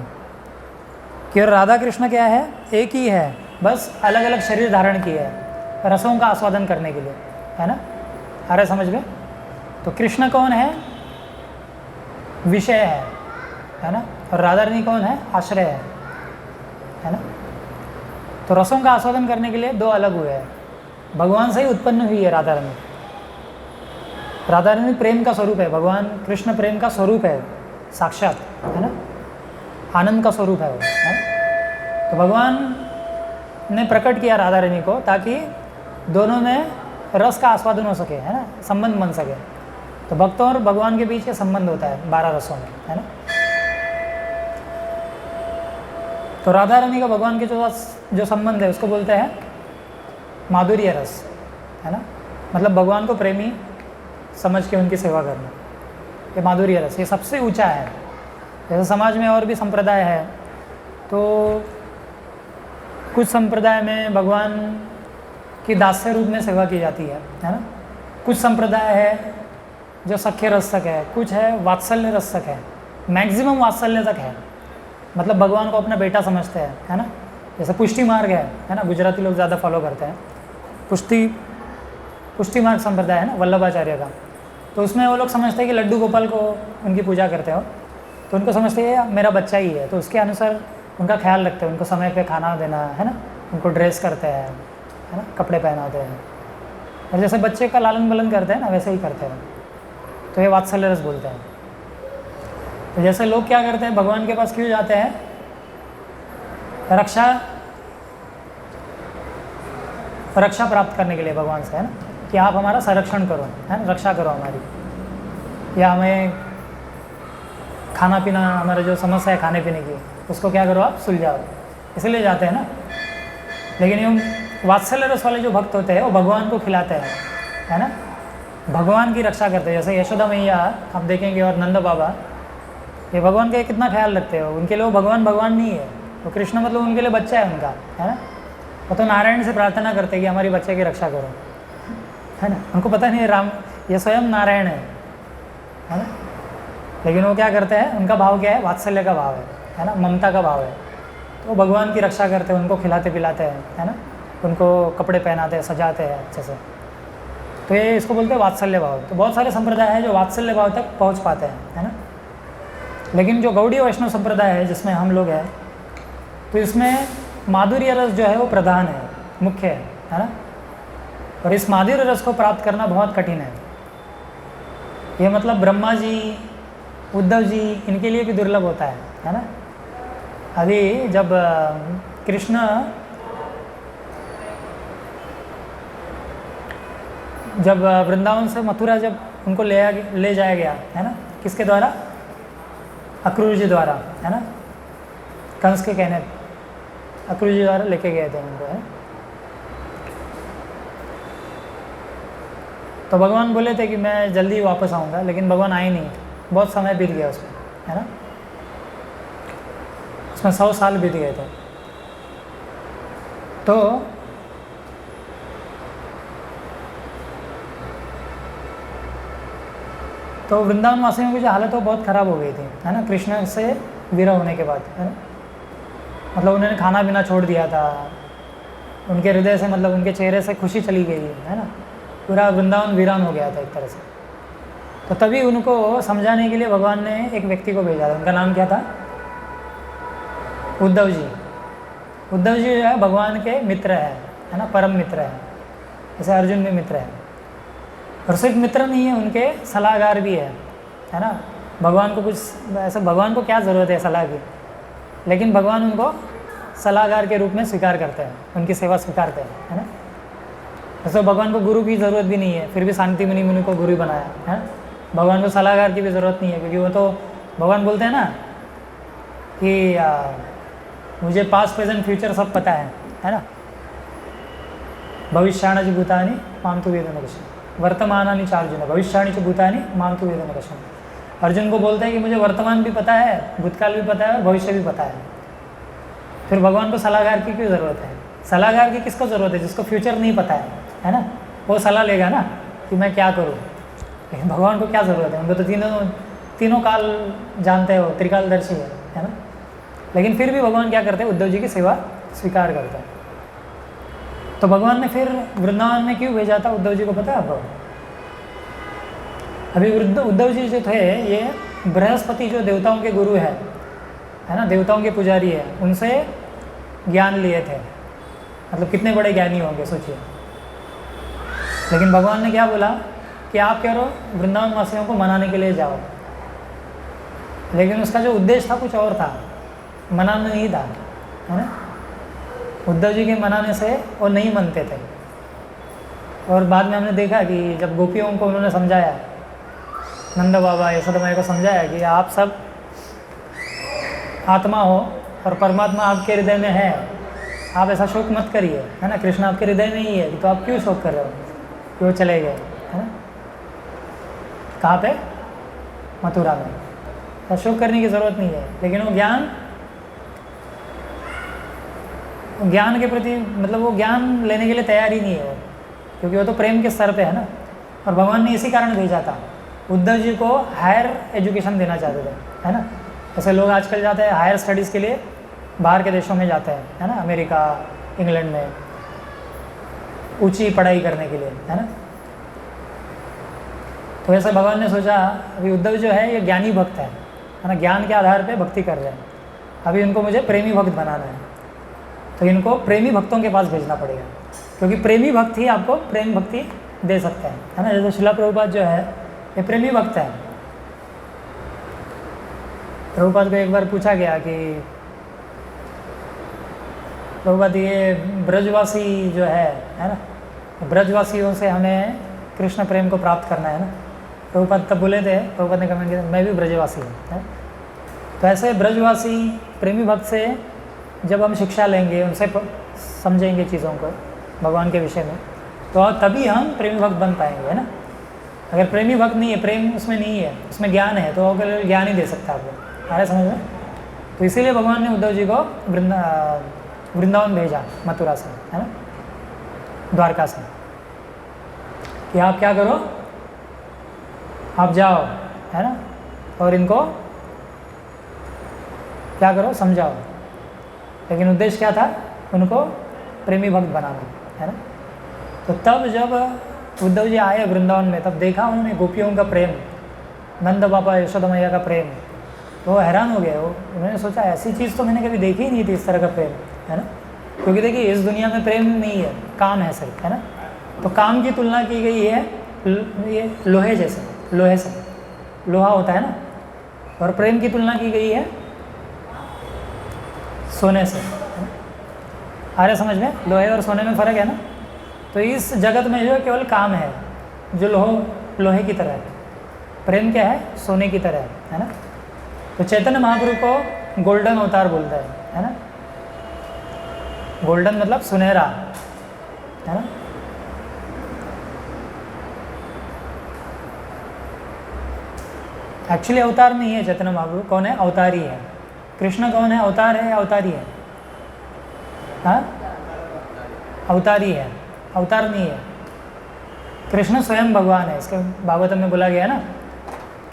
कि और राधा कृष्ण क्या है? एक ही है, बस अलग अलग शरीर धारण किए है रसों का आस्वादन करने के लिए, है ना। आ रहा समझ में? तो कृष्ण कौन है? विषय है ना। और राधा रानी कौन है? आश्रय है ना। तो रसों का आस्वादन करने के लिए 2 अलग हुए हैं। भगवान से ही उत्पन्न हुई है राधा रानी। राधा रानी प्रेम का स्वरूप है, भगवान कृष्ण प्रेम का स्वरूप है साक्षात, है ना। आनंद का स्वरूप है वो, है। तो भगवान ने प्रकट किया राधा रानी को ताकि दोनों में रस का आस्वादन हो सके, है ना, संबंध बन सके। तो भक्तों और भगवान के बीच ये संबंध होता है 12 रसों में, है ना। तो राधा रानी का भगवान के जो संबंध है उसको बोलते हैं माधुर्य रस, है ना। मतलब भगवान को प्रेमी समझ के उनकी सेवा करना, ये माधुर्य रस, ये सबसे ऊंचा है। जैसे समाज में और भी संप्रदाय है, तो कुछ संप्रदाय में भगवान की दास्य रूप में सेवा की जाती है ना। कुछ संप्रदाय है जो सख्य रस तक है, कुछ है वात्सल्य रस तक है, मैक्सिमम वात्सल्य तक है। मतलब भगवान को अपना बेटा समझते हैं, है ना। जैसे पुष्टि मार्ग है ना, गुजराती लोग ज़्यादा फॉलो करते हैं। पुष्टि मार्ग संप्रदाय है ना वल्लभाचार्य का। तो उसमें वो लोग समझते हैं कि लड्डू गोपाल को उनकी पूजा करते हो, तो उनको समझते हैं मेरा बच्चा ही है, तो उसके अनुसार उनका ख्याल रखते हैं, उनको समय पे खाना देना, है ना, उनको ड्रेस करते हैं, है ना, कपड़े पहनाते हैं। और जैसे बच्चे का लालन पालन करते हैं ना, वैसे ही करते हैं। तो ये वात्सल्य रस बोलते हैं। तो जैसे लोग क्या करते हैं, भगवान के पास क्यों जाते हैं? रक्षा प्राप्त करने के लिए भगवान से, है ना, कि आप हमारा संरक्षण करो, है ना, रक्षा करो हमारी, या हमें खाना पीना, हमारा जो समस्या है खाने पीने की, उसको क्या करो आप सुलझाओ, इसलिए जाते हैं ना। लेकिन ये वात्सल्य रस वाले जो भक्त होते हैं वो भगवान को खिलाते हैं, है ना, भगवान की रक्षा करते हैं। जैसे यशोदा मैया आप देखेंगे और नंद बाबा, ये भगवान का कितना ख्याल रखते हो। उनके लिए वो भगवान नहीं है, वो कृष्ण मतलब उनके लिए बच्चा है उनका, है ना। वो तो नारायण से प्रार्थना करते हैं कि हमारी बच्चे की रक्षा करो, है ना। उनको पता नहीं राम ये स्वयं नारायण है ना। लेकिन वो क्या करते हैं, उनका भाव क्या है? वात्सल्य का भाव है ना, ममता का भाव है। तो वो भगवान की रक्षा करते हैं, उनको खिलाते पिलाते हैं, है ना, उनको कपड़े पहनाते हैं, सजाते हैं अच्छे से। तो ये इसको बोलते हैं वात्सल्य भाव। तो बहुत सारे संप्रदाय हैं जो वात्सल्य भाव तक पहुँच पाते हैं, है ना। लेकिन जो गौड़ीय वैष्णव संप्रदाय है जिसमें हम लोग हैं, तो इसमें माधुर्य रस जो है वो प्रधान है, मुख्य है ना। और इस माधुर्य रस को प्राप्त करना बहुत कठिन है। ये मतलब ब्रह्मा जी, उद्धव जी, इनके लिए भी दुर्लभ होता है ना। अभी जब कृष्ण जब वृंदावन से मथुरा जब उनको ले जाया गया है ना, किसके द्वारा? अक्रूर जी द्वारा, है ना। कंस के कहने अक्रूर जी द्वारा लेके गए थे उनको, है। तो भगवान बोले थे कि मैं जल्दी वापस आऊँगा, लेकिन भगवान आए नहीं, बहुत समय बीत गया उसमें, है ना। उसमें 100 साल बीत गए थे। तो वृंदावन वासियों की जो हालत वो बहुत ख़राब हो गई थी, है ना, कृष्ण से विरह होने के बाद, है ना। मतलब उन्होंने खाना पीना छोड़ दिया था, उनके हृदय से, मतलब उनके चेहरे से खुशी चली गई, है ना। पूरा वृंदावन वीरान हो गया था एक तरह से। तो तभी उनको समझाने के लिए भगवान ने एक व्यक्ति को भेजा था। उनका नाम क्या था? उद्धव जी। उद्धव जी जो है भगवान के मित्र है ना, परम मित्र है। जैसे अर्जुन भी मित्र है, और सिर्फ मित्र नहीं है, उनके सलाहकार भी है ना। भगवान को कुछ ऐसा, भगवान को क्या ज़रूरत है सलाह की, लेकिन भगवान उनको सलाहकार के रूप में स्वीकार करते हैं, उनकी सेवा स्वीकारते हैं, है ना। ऐसे भगवान को गुरु की ज़रूरत भी नहीं है, फिर भी शांति मुनि को गुरु बनाया है। भगवान को सलाहकार की भी ज़रूरत नहीं है, क्योंकि वो तो भगवान बोलते हैं ना कि मुझे पास्ट प्रेजेंट फ्यूचर सब पता है ना। भविष्याणि च भूतानि मां तु वेद न कश्चन, वर्तमानानि च अर्जुन भविष्याणि च भूतानि मां तु वेद न कश्चन। अर्जुन को बोलते हैं कि मुझे वर्तमान भी पता है, भूतकाल भी पता है और भविष्य भी पता है। फिर भगवान को सलाहकार की क्यों ज़रूरत है? सलाहकार की किसको ज़रूरत है? जिसको फ्यूचर नहीं पता है ना, वो सलाह लेगा ना कि मैं क्या करूँ। लेकिन भगवान को क्या ज़रूरत है? उनको तो तीनों काल जानते हो, त्रिकालदर्शी है ना। लेकिन फिर भी भगवान क्या करते हैं? उद्धव जी की सेवा स्वीकार करते हैं। तो भगवान ने फिर वृंदावन में क्यों भेजा था उद्धव जी को, पता है आपको? अभी उद्धव जी जो थे, ये बृहस्पति जो देवताओं के गुरु है ना, देवताओं के पुजारी है, उनसे ज्ञान लिए थे। मतलब कितने बड़े ज्ञानी होंगे, सोचिए। लेकिन भगवान ने क्या बोला कि आप कह रहे हो वृंदावन वासियों को मनाने के लिए जाओ, लेकिन उसका जो उद्देश्य था कुछ और था, मनाना नहीं था, है ना। उद्धव जी के मनाने से वो नहीं मानते थे। और बाद में हमने देखा कि जब गोपियों को उन्होंने समझाया, नंद बाबा यशोदा मैया को समझाया कि आप सब आत्मा हो और परमात्मा आपके हृदय में है, आप ऐसा शोक मत करिए, है ना। कृष्ण आपके हृदय में ही है, तो आप क्यों शोक कर रहे हो कि वो चले गए, है ना। कहाँ पे? मथुरा में। तो शोक करने की ज़रूरत नहीं है। लेकिन वो ज्ञान के प्रति, मतलब वो ज्ञान लेने के लिए तैयार ही नहीं है वो, क्योंकि वो तो प्रेम के स्तर पे है ना। और भगवान ने इसी कारण भेजा था, उद्धव जी को हायर एजुकेशन देना चाहते थे, है ना। ऐसे लोग आजकल जाते हैं हायर स्टडीज़ के लिए, बाहर के देशों में जाते हैं, है ना, अमेरिका, इंग्लैंड में ऊंची पढ़ाई करने के लिए, है ना। तो ऐसे भगवान ने सोचा अभी उद्धव जो है ये ज्ञानी भक्त है ना, ज्ञान के आधार पे भक्ति कर रहे हैं, अभी इनको मुझे प्रेमी भक्त बनाना है। तो इनको प्रेमी भक्तों के पास भेजना पड़ेगा, क्योंकि प्रेमी भक्त ही आपको प्रेम भक्ति दे सकते हैं, है ना। जैसे शिला प्रभुपाद जो है ये प्रेमी भक्त है। प्रभुपाद को एक बार पूछा गया कि प्रभुपाद ये ब्रजवासी जो है ना, ब्रजवासियों से हमें कृष्ण प्रेम को प्राप्त करना है ना। प्रभुपाद तब बोले थे, प्रभुपाद ने कमेंट किया मैं भी ब्रजवासी हूँ, है। तो ऐसे ब्रजवासी प्रेमी भक्त से जब हम शिक्षा लेंगे, उनसे समझेंगे चीज़ों को भगवान के विषय में, तो तभी हम प्रेमी भक्त बन पाएंगे, है ना। अगर प्रेमी भक्त नहीं है, प्रेम उसमें नहीं है, उसमें ज्ञान है, तो अगर ज्ञान ही दे सकता है आपको, आ रहा समझ में। तो इसीलिए भगवान ने उद्धव जी को वृंदावन भेजा, मथुरा से, है ना, द्वारका से, कि आप क्या करो, आप जाओ, है ना, और इनको क्या करो, समझाओ। लेकिन उद्देश्य क्या था? उनको प्रेमी भक्त बनाना, है ना। तो तब जब उद्धव जी आए वृंदावन में, तब देखा उन्होंने गोपियों का प्रेम, नंद बाबा यशोदा मैया का प्रेम, तो वो हैरान हो गए, वो उन्होंने सोचा ऐसी चीज़ तो मैंने कभी देखी ही नहीं थी, इस तरह का प्रेम, है ना। क्योंकि देखिए इस दुनिया में प्रेम नहीं है, काम है सिर्फ, है ना। तो काम की तुलना की गई है ये लोहे जैसे, लोहे से, लोहा होता है ना, और प्रेम की तुलना की गई है सोने से। आ रहे समझ में, लोहे और सोने में फ़र्क है ना। तो इस जगत में जो केवल काम है, जो लोहे की तरह है, प्रेम क्या है, सोने की तरह है ना। तो चैतन्य महाप्रभु को गोल्डन अवतार बोलता है ना। गोल्डन मतलब सुनहरा, है ना। एक्चुअली अवतार नहीं है चैतन्य महाप्रभु, कौन है, अवतारी है। कृष्ण कौन है, अवतार है या अवतारी है? हाँ, अवतारी है, अवतार नहीं है। कृष्ण स्वयं भगवान है, इसके भागवतम में बोला गया है ना,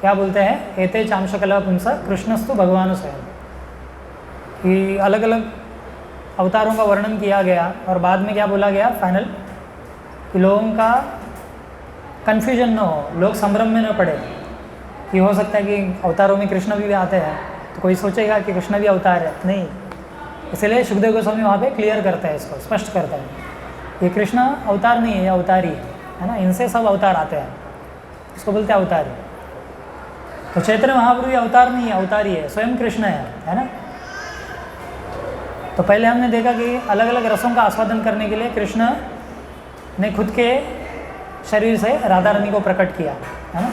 क्या बोलते हैं, एते चांशकला पुंसा कृष्णस्तु भगवान स्वयं, कि अलग अलग अवतारों का वर्णन किया गया और बाद में क्या बोला गया फाइनल, कि लोगों का कन्फ्यूजन न हो, लोग संभ्रम में न पड़े कि हो सकता है कि अवतारों में कृष्ण भी आते हैं, तो कोई सोचेगा कि कृष्ण भी अवतार है, नहीं। इसलिए सुखदेव गोस्वामी वहाँ पे क्लियर करता है, इसको स्पष्ट करता है, ये कृष्ण अवतार नहीं है, ये अवतारी है ना। इनसे सब अवतार आते हैं, इसको बोलते हैं अवतारी। तो चैतन्य महाप्रभु अवतार नहीं है, अवतारी है, स्वयं कृष्ण है ना। तो पहले हमने देखा कि अलग अलग रसों का आस्वादन करने के लिए कृष्ण ने खुद के शरीर से राधा रानी को प्रकट किया, है ना।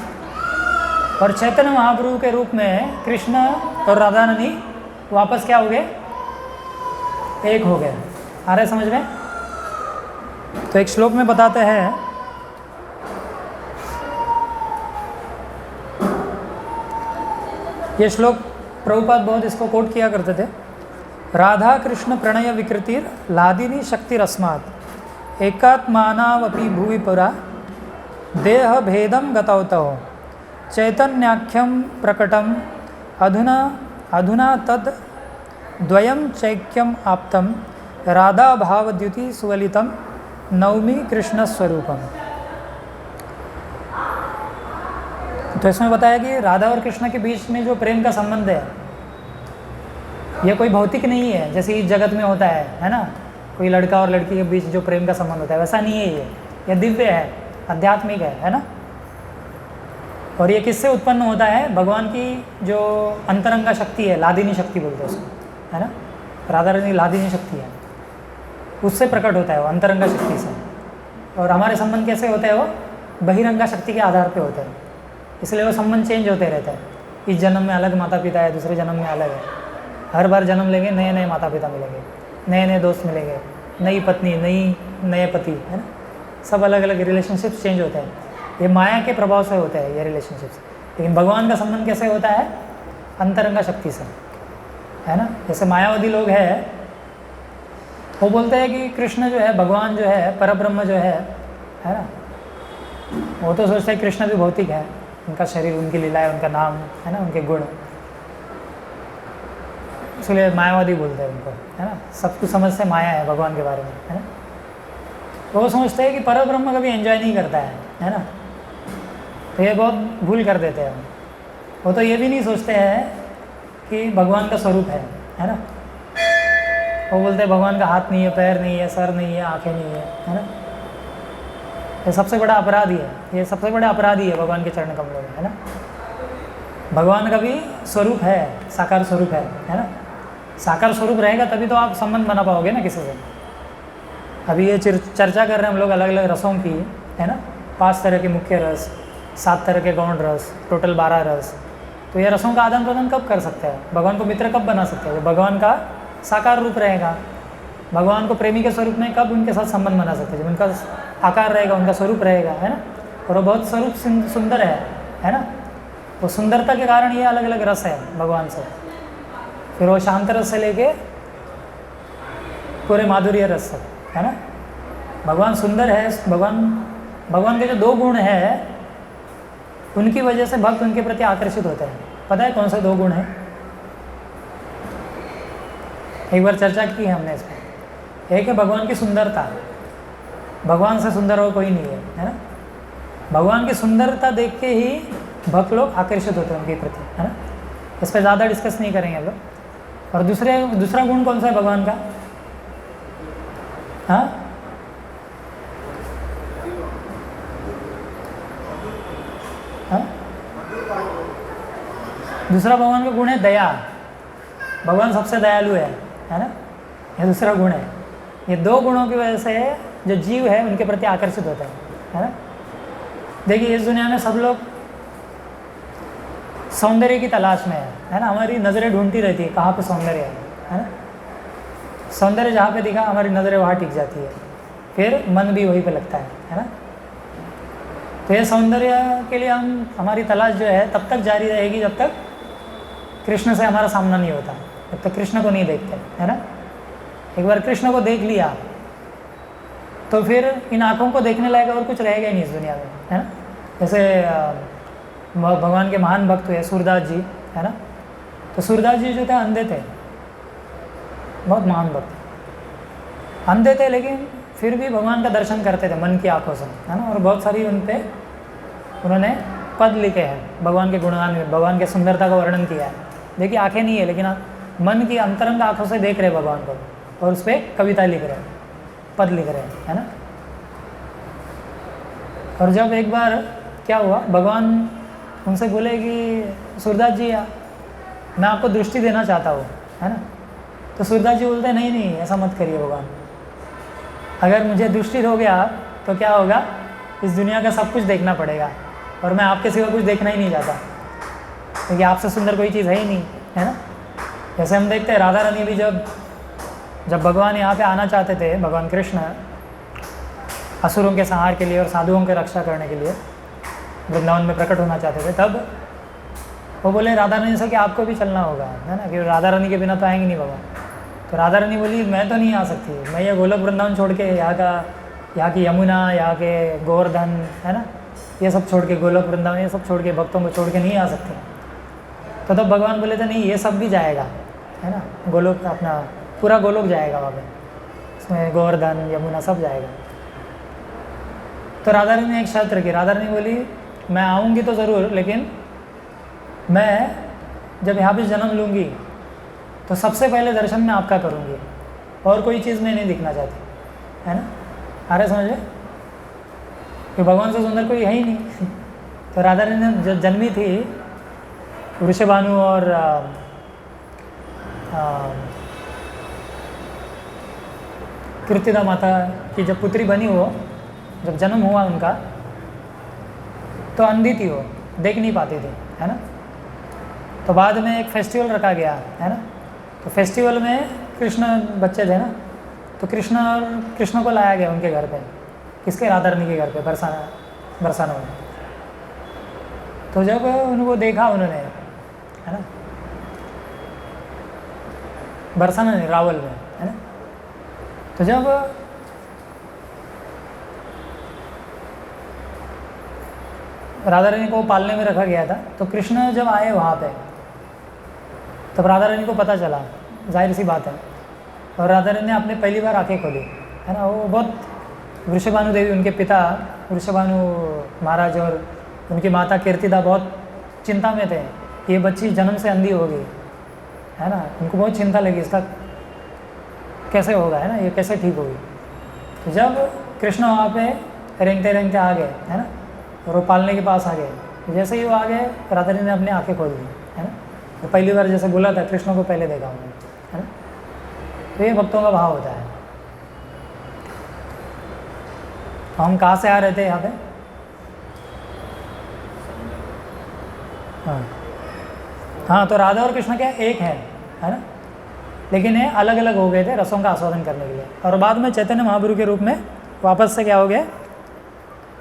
और चैतन्य महाप्रभु के रूप में कृष्ण और राधा रानी वापस क्या हो गए, एक हो गए। आ रहे समझ में। तो एक श्लोक में बताते हैं, ये श्लोक प्रभुपाद बहुत इसको कोट किया करते थे। राधा कृष्ण प्रणय विकृतिर लादिनी शक्तिरस्मात् एकात्मानावपि भुवि पुरा देह भेदम गतवतो चैतन्याख्यम प्रकटम अधुना अधुना तद द्वयम चैक्यम आप्तम राधा भावद्युति सुवलितम नवमी कृष्ण स्वरूपम। तो इसमें बताया कि राधा और कृष्ण के बीच में जो प्रेम का संबंध है, ये कोई भौतिक नहीं है जैसे इस जगत में होता है ना। कोई लड़का और लड़की के बीच जो प्रेम का संबंध होता है वैसा नहीं है ये दिव्य है, आध्यात्मिक है ना। और ये किससे उत्पन्न होता है, भगवान की जो अंतरंगा शक्ति है, लादिनी शक्ति बोलते हैं उसको, है ना। राधा रानी लादिनी शक्ति है, उससे प्रकट होता है वो, अंतरंगा शक्ति से। और हमारे संबंध कैसे होते हैं, वो बहिरंगा शक्ति के आधार पे होते हैं, इसलिए वो संबंध चेंज होते रहते हैं। इस जन्म में अलग माता पिता है, दूसरे जन्म में अलग है, हर बार जन्म लेंगे नए नए माता पिता मिलेंगे, नए नए दोस्त मिलेंगे, नई पत्नी, नए पति, है ना। सब अलग अलग रिलेशनशिप्स चेंज होते हैं, ये माया के प्रभाव से होते हैं ये रिलेशनशिप्स। लेकिन भगवान का संबंध कैसे होता है, अंतरंगा शक्ति से, है ना। जैसे मायावादी लोग हैं, वो बोलते हैं कि कृष्ण जो है, भगवान जो है, परब्रह्म जो है ना, वो तो सोचते हैं कृष्ण भी भौतिक है, उनका शरीर, उनकी लीलाएं, उनका नाम, है ना, उनके गुण, इसलिए मायावादी बोलते हैं उनको, है ना। सब कुछ समझते माया है भगवान के बारे में, है ना। वो सोचते हैं कि परब्रह्म कभी एंजॉय नहीं करता है ना। तो ये बहुत भूल कर देते हैं। वो तो ये भी नहीं सोचते हैं कि भगवान का स्वरूप है ना। वो बोलते हैं भगवान का हाथ नहीं है, पैर नहीं है, सर नहीं है, आँखें नहीं है ना। ये सबसे बड़ा अपराधी है, ये सबसे बड़ा अपराधी है भगवान के चरण कमलों में, है ना। भगवान का भी स्वरूप है, साकार स्वरूप है ना। साकार स्वरूप रहेगा तभी तो आप संबंध बना पाओगे ना किसी से। अभी ये चर्चा कर रहे हैं हम लोग अलग अलग रसों की, है ना। 5 तरह के मुख्य रस, 7 तरह के गौण रस, टोटल 12 रस। तो ये रसों का आदान प्रदान कब कर सकते हैं, भगवान को मित्र कब बना सकते हैं, भगवान का साकार रूप रहेगा। भगवान को प्रेमी के स्वरूप में कब उनके साथ संबंध बना सकते हैं, जब उनका आकार रहेगा, उनका स्वरूप रहेगा, है ना। और वो बहुत स्वरूप सुंदर है ना। वो सुंदरता के कारण ये अलग अलग रस है भगवान से। फिर वो शांत रस से लेके पूरे माधुर्य रस तक, है ना। भगवान सुंदर है, भगवान के जो 2 गुण हैं उनकी वजह से भक्त उनके प्रति आकर्षित होते हैं। पता है कौन से 2 गुण हैं? एक बार चर्चा की है हमने इसमें। एक है भगवान की सुंदरता, भगवान से सुंदर और कोई नहीं है ना। भगवान की सुंदरता देख के ही भक्त लोग आकर्षित होते हैं उनके प्रति, है ना। इस पर ज़्यादा डिस्कस नहीं करेंगे हम लोग। और दूसरा गुण कौन सा है भगवान का? हाँ, हाँ, दूसरा भगवान का गुण है दया। भगवान सबसे दयालु है ना, ये दूसरा गुण है। ये दो गुणों की वजह से जो जीव है उनके प्रति आकर्षित होता है ना। देखिए इस दुनिया में सब लोग सौंदर्य की तलाश में है ना, हमारी नज़रें ढूंढती रहती है कहाँ पे सौंदर्य है ना। सौंदर्य जहाँ पे दिखा हमारी नज़रें वहाँ टिक जाती है, फिर मन भी वहीं पे लगता है ना। तो ये सौंदर्य के लिए हमारी तलाश जो है तब तक जारी रहेगी जब तक कृष्ण से हमारा सामना नहीं होता, जब तक कृष्ण को नहीं देखते, है ना। एक बार कृष्ण को देख लिया तो फिर इन आँखों को देखने लायक और कुछ रहेगा ही नहीं इस दुनिया में, है ना। जैसे भगवान के महान भक्त हुए सूरदास जी, है ना। तो सूरदास जी जो थे अंधे थे, बहुत महान भक्त, अंधे थे, लेकिन फिर भी भगवान का दर्शन करते थे मन की आंखों से, है ना। और बहुत सारी उन पे उन्होंने पद लिखे हैं भगवान के गुणगान में, भगवान के सुंदरता का वर्णन किया है। देखिए आंखें नहीं है लेकिन मन की अंतरंग आंखों से देख रहे भगवान को, और उस पर कविता लिख रहे हैं, पद लिख रहे हैं, है ना। और जब एक बार क्या हुआ, भगवान उनसे बोले कि सूरदास जी मैं आपको दृष्टि देना चाहता हूँ, है ना। तो सूरदास जी बोलते हैं नहीं नहीं ऐसा मत करिए भगवान, अगर मुझे दृष्टि दोगे आप तो क्या होगा, इस दुनिया का सब कुछ देखना पड़ेगा और मैं आपके सिवा कुछ देखना ही नहीं चाहता, क्योंकि आपसे सुंदर कोई चीज़ है ही नहीं, है ना। जैसे हम देखते हैं राधा रानी भी जब भगवान यहाँ पे आना चाहते थे, भगवान कृष्ण असुरों के संहार के लिए और साधुओं की रक्षा करने के लिए वृंदावन में प्रकट होना चाहते थे, तब वो बोले राधा रानी से कि आपको भी चलना होगा, है ना, कि राधा रानी के बिना तो आएंगे नहीं भगवान। तो राधा रानी बोली मैं तो नहीं आ सकती, मैं ये गोलोक वृंदावन छोड़ के यहाँ की यमुना, यहाँ के गोवर्धन, है ना, ये सब छोड़ के गोलोक वृंदावन ये सब छोड़ के भक्तों को छोड़ के नहीं आ सकती। तो तब भगवान बोले थे नहीं ये सब भी जाएगा, है ना, गोलोक अपना पूरा गोलोक जाएगा वहाँ पे, इसमें गोवर्धन यमुना सब जाएगा। तो राधा रानी ने एक शर्त रखी, राधा रानी बोली मैं आऊँगी तो ज़रूर, लेकिन मैं जब यहाँ पे जन्म लूँगी तो सबसे पहले दर्शन मैं आपका करूँगी, और कोई चीज़ मैं नहीं दिखना चाहती, है ना। आ रहे समझे कि भगवान से सुंदर कोई है ही नहीं। तो राधा रानी ने जब जन्मी थी वृषभानु और कीर्तिदा माता की जब पुत्री बनी, वो जब जन्म हुआ उनका, तो अंधी थी, वो देख नहीं पाती थी, है ना। तो बाद में एक फेस्टिवल रखा गया, है ना। तो फेस्टिवल में कृष्ण बच्चे थे ना, तो कृष्ण को लाया गया उनके घर पे, किसके, राधा रानी के घर पे, बरसाना में। तो जब उनको देखा उन्होंने, है ना, बरसाना नहीं रावल में, है ना। तो जब राधा रानी को पालने में रखा गया था, तो कृष्ण जब आए वहाँ पे, तब राधा रानी को पता चला, जाहिर सी बात है, और राधा रानी ने अपने पहली बार आंखें खोली, है ना। वो बहुत, वृषभानु देवी उनके पिता वृषभानु महाराज और उनकी माता कीर्तिदा बहुत चिंता में थे, ये बच्ची जन्म से अंधी हो गई, है ना। उनको बहुत चिंता लगी इसका कैसे होगा, है ना, ये कैसे ठीक होगी। तो जब कृष्ण वहाँ पे रेंगते रेंगते आ गए, है ना, और वो पालने के पास आ गए, जैसे ही वो आ गए राधा रानी ने अपनी आंखें खोल दी, है ना। तो पहली बार जैसे बोला था कृष्ण को पहले देखा उन्होंने, है ना। तो ये भक्तों का भाव होता है। हम कहाँ से आ रहे थे यहाँ पे? हाँ, तो राधा और कृष्ण क्या एक है ना, लेकिन ये अलग अलग हो गए थे रसों का आस्वादन करने के लिए, और बाद में चैतन्य महाप्रभु के रूप में वापस से क्या हो गए,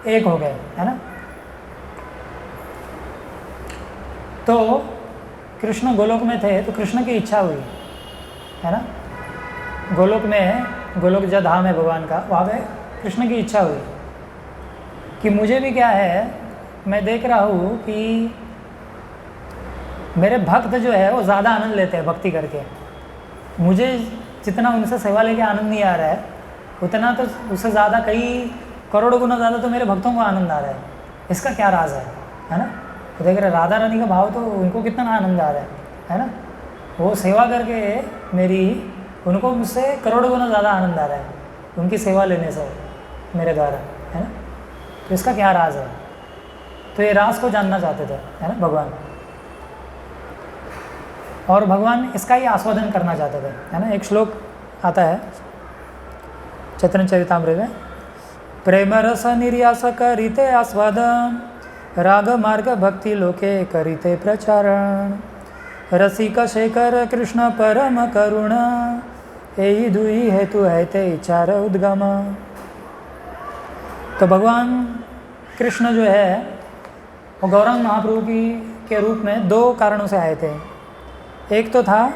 एक हो गए, है ना। तो कृष्ण गोलोक में थे, तो कृष्ण की इच्छा हुई, है ना, गोलोक में, गोलोक जो धाम है भगवान का, वहाँ पे कृष्ण की इच्छा हुई कि मुझे भी क्या है, मैं देख रहा हूँ कि मेरे भक्त जो है वो ज़्यादा आनंद लेते हैं भक्ति करके, मुझे जितना उनसे सेवा लेके आनंद नहीं आ रहा है, उतना तो उससे ज़्यादा कई करोड़ों गुना ज़्यादा तो मेरे भक्तों को आनंद आ रहा है, इसका क्या राज है ना। तो देख रहे राधा रानी का भाव, तो उनको कितना आनंद आ रहा है, है ना। वो सेवा करके मेरी, उनको मुझसे करोड़ों गुना ज़्यादा आनंद आ रहा है उनकी सेवा लेने से मेरे द्वारा, है ना। तो इसका क्या राज है? तो ये राज को जानना चाहते थे, है ना, भगवान। और भगवान इसका ही आस्वादन करना चाहते थे, है ना। एक श्लोक आता है चैतन्य चरितामृत में, प्रेम रस निर्यास करिते आस्वादन, राग मार्ग भक्ति लोके करिते प्रचारण, रसिक शेखर कृष्ण परम करुण, यही दुई हेतु है ते चार उद्गम। तो भगवान कृष्ण जो है वो गौरांग महाप्रभु के रूप में दो कारणों से आए थे। एक तो था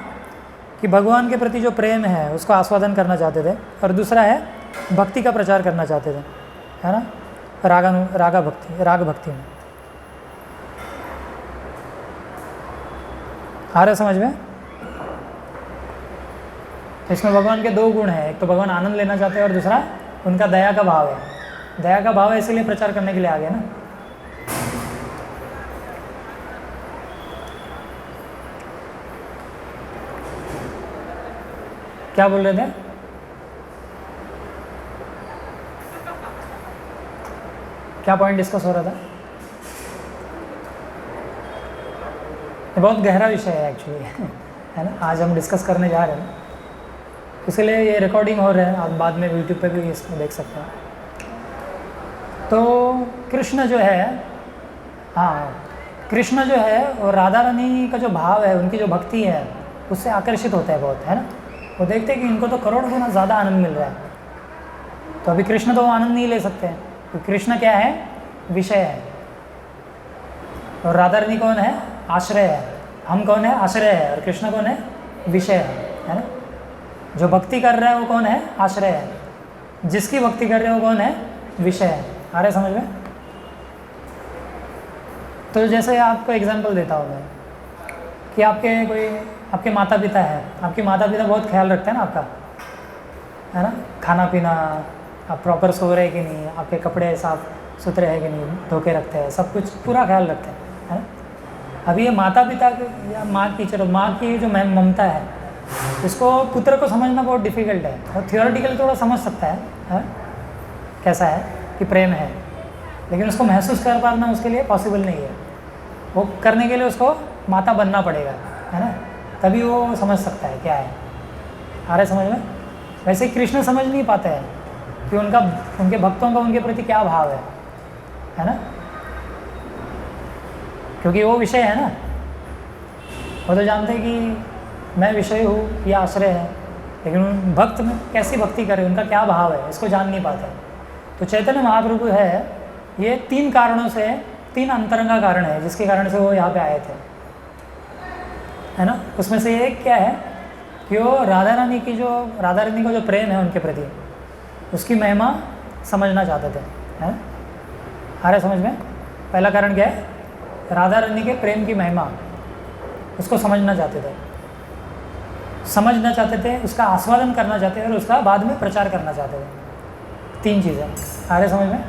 कि भगवान के प्रति जो प्रेम है उसका आस्वादन करना चाहते थे, और दूसरा है भक्ति का प्रचार करना चाहते थे, है ना, राग भक्ति में। आ रहा समझ में? इसमें भगवान के दो गुण हैं, एक तो भगवान आनंद लेना चाहते हैं और दूसरा उनका दया का भाव है। दया का भाव है इसीलिए प्रचार करने के लिए आ गए ना। क्या बोल रहे थे? क्या पॉइंट डिस्कस हो रहा था? ये बहुत गहरा विषय है एक्चुअली, है ना। आज हम डिस्कस करने जा रहे हैं, इसलिए ये रिकॉर्डिंग हो रहा है, आप बाद में यूट्यूब पे भी इसको देख सकते हैं। तो कृष्ण जो है, हाँ, कृष्ण जो है और राधा रानी का जो भाव है, उनकी जो भक्ति है, उससे आकर्षित होता है बहुत, है ना। वो देखते हैं कि इनको तो करोड़ गुना ज़्यादा आनंद मिल रहा है, तो अभी कृष्ण तो आनंद नहीं ले सकते हैं, तो कृष्ण क्या है? विषय है। और राधा रानी कौन है? आश्रय है। हम कौन है? आश्रय है। और कृष्ण कौन है? विषय है ना। जो भक्ति कर रहा है वो कौन है? आश्रय है। जिसकी भक्ति कर रहे हैं वो कौन है? विषय है। आ रहे समझ में? तो जैसे आपको एग्जांपल देता हूँ मैं कि आपके माता पिता है, आपके माता पिता बहुत ख्याल रखते हैं ना आपका, है ना। खाना पीना, आप प्रॉपर सो रहे कि नहीं, आपके कपड़े साफ सुथरे हैं कि नहीं, धो के रखते हैं, सब कुछ पूरा ख्याल रखते हैं, है ना। अभी ये माता पिता या माँ की जो ममता है, इसको पुत्र को समझना बहुत डिफ़िकल्ट है। और थियोरेटिकली थोड़ा समझ सकता है कैसा है कि प्रेम है, लेकिन उसको महसूस कर पाना उसके लिए पॉसिबल नहीं है। वो करने के लिए उसको माता बनना पड़ेगा, है ना, तभी वो समझ सकता है क्या है। आ रहा है समझ में? वैसे ही कृष्ण समझ नहीं पाते हैं कि उनके भक्तों का उनके प्रति क्या भाव है ना, क्योंकि वो विषय है ना। वो तो जानते हैं कि मैं विषय हूँ, ये आश्रय है, लेकिन उन भक्त में कैसी भक्ति करें, उनका क्या भाव है, इसको जान नहीं पाते। तो चैतन्य महाप्रभु है, ये 3 कारणों से, 3 अंतरंगा कारण है जिसके कारण से वो यहाँ पे आए थे, है ना। उसमें से एक क्या है कि वो राधा रानी का जो प्रेम है उनके प्रति, उसकी महिमा समझना चाहते थे, है। आ रहा समझ में? पहला कारण क्या है? राधा रानी के प्रेम की महिमा, उसको समझना चाहते थे, उसका आस्वादन करना चाहते थे और उसका बाद में प्रचार करना चाहते थे। 3 चीज़ें। आ रहे समझ में?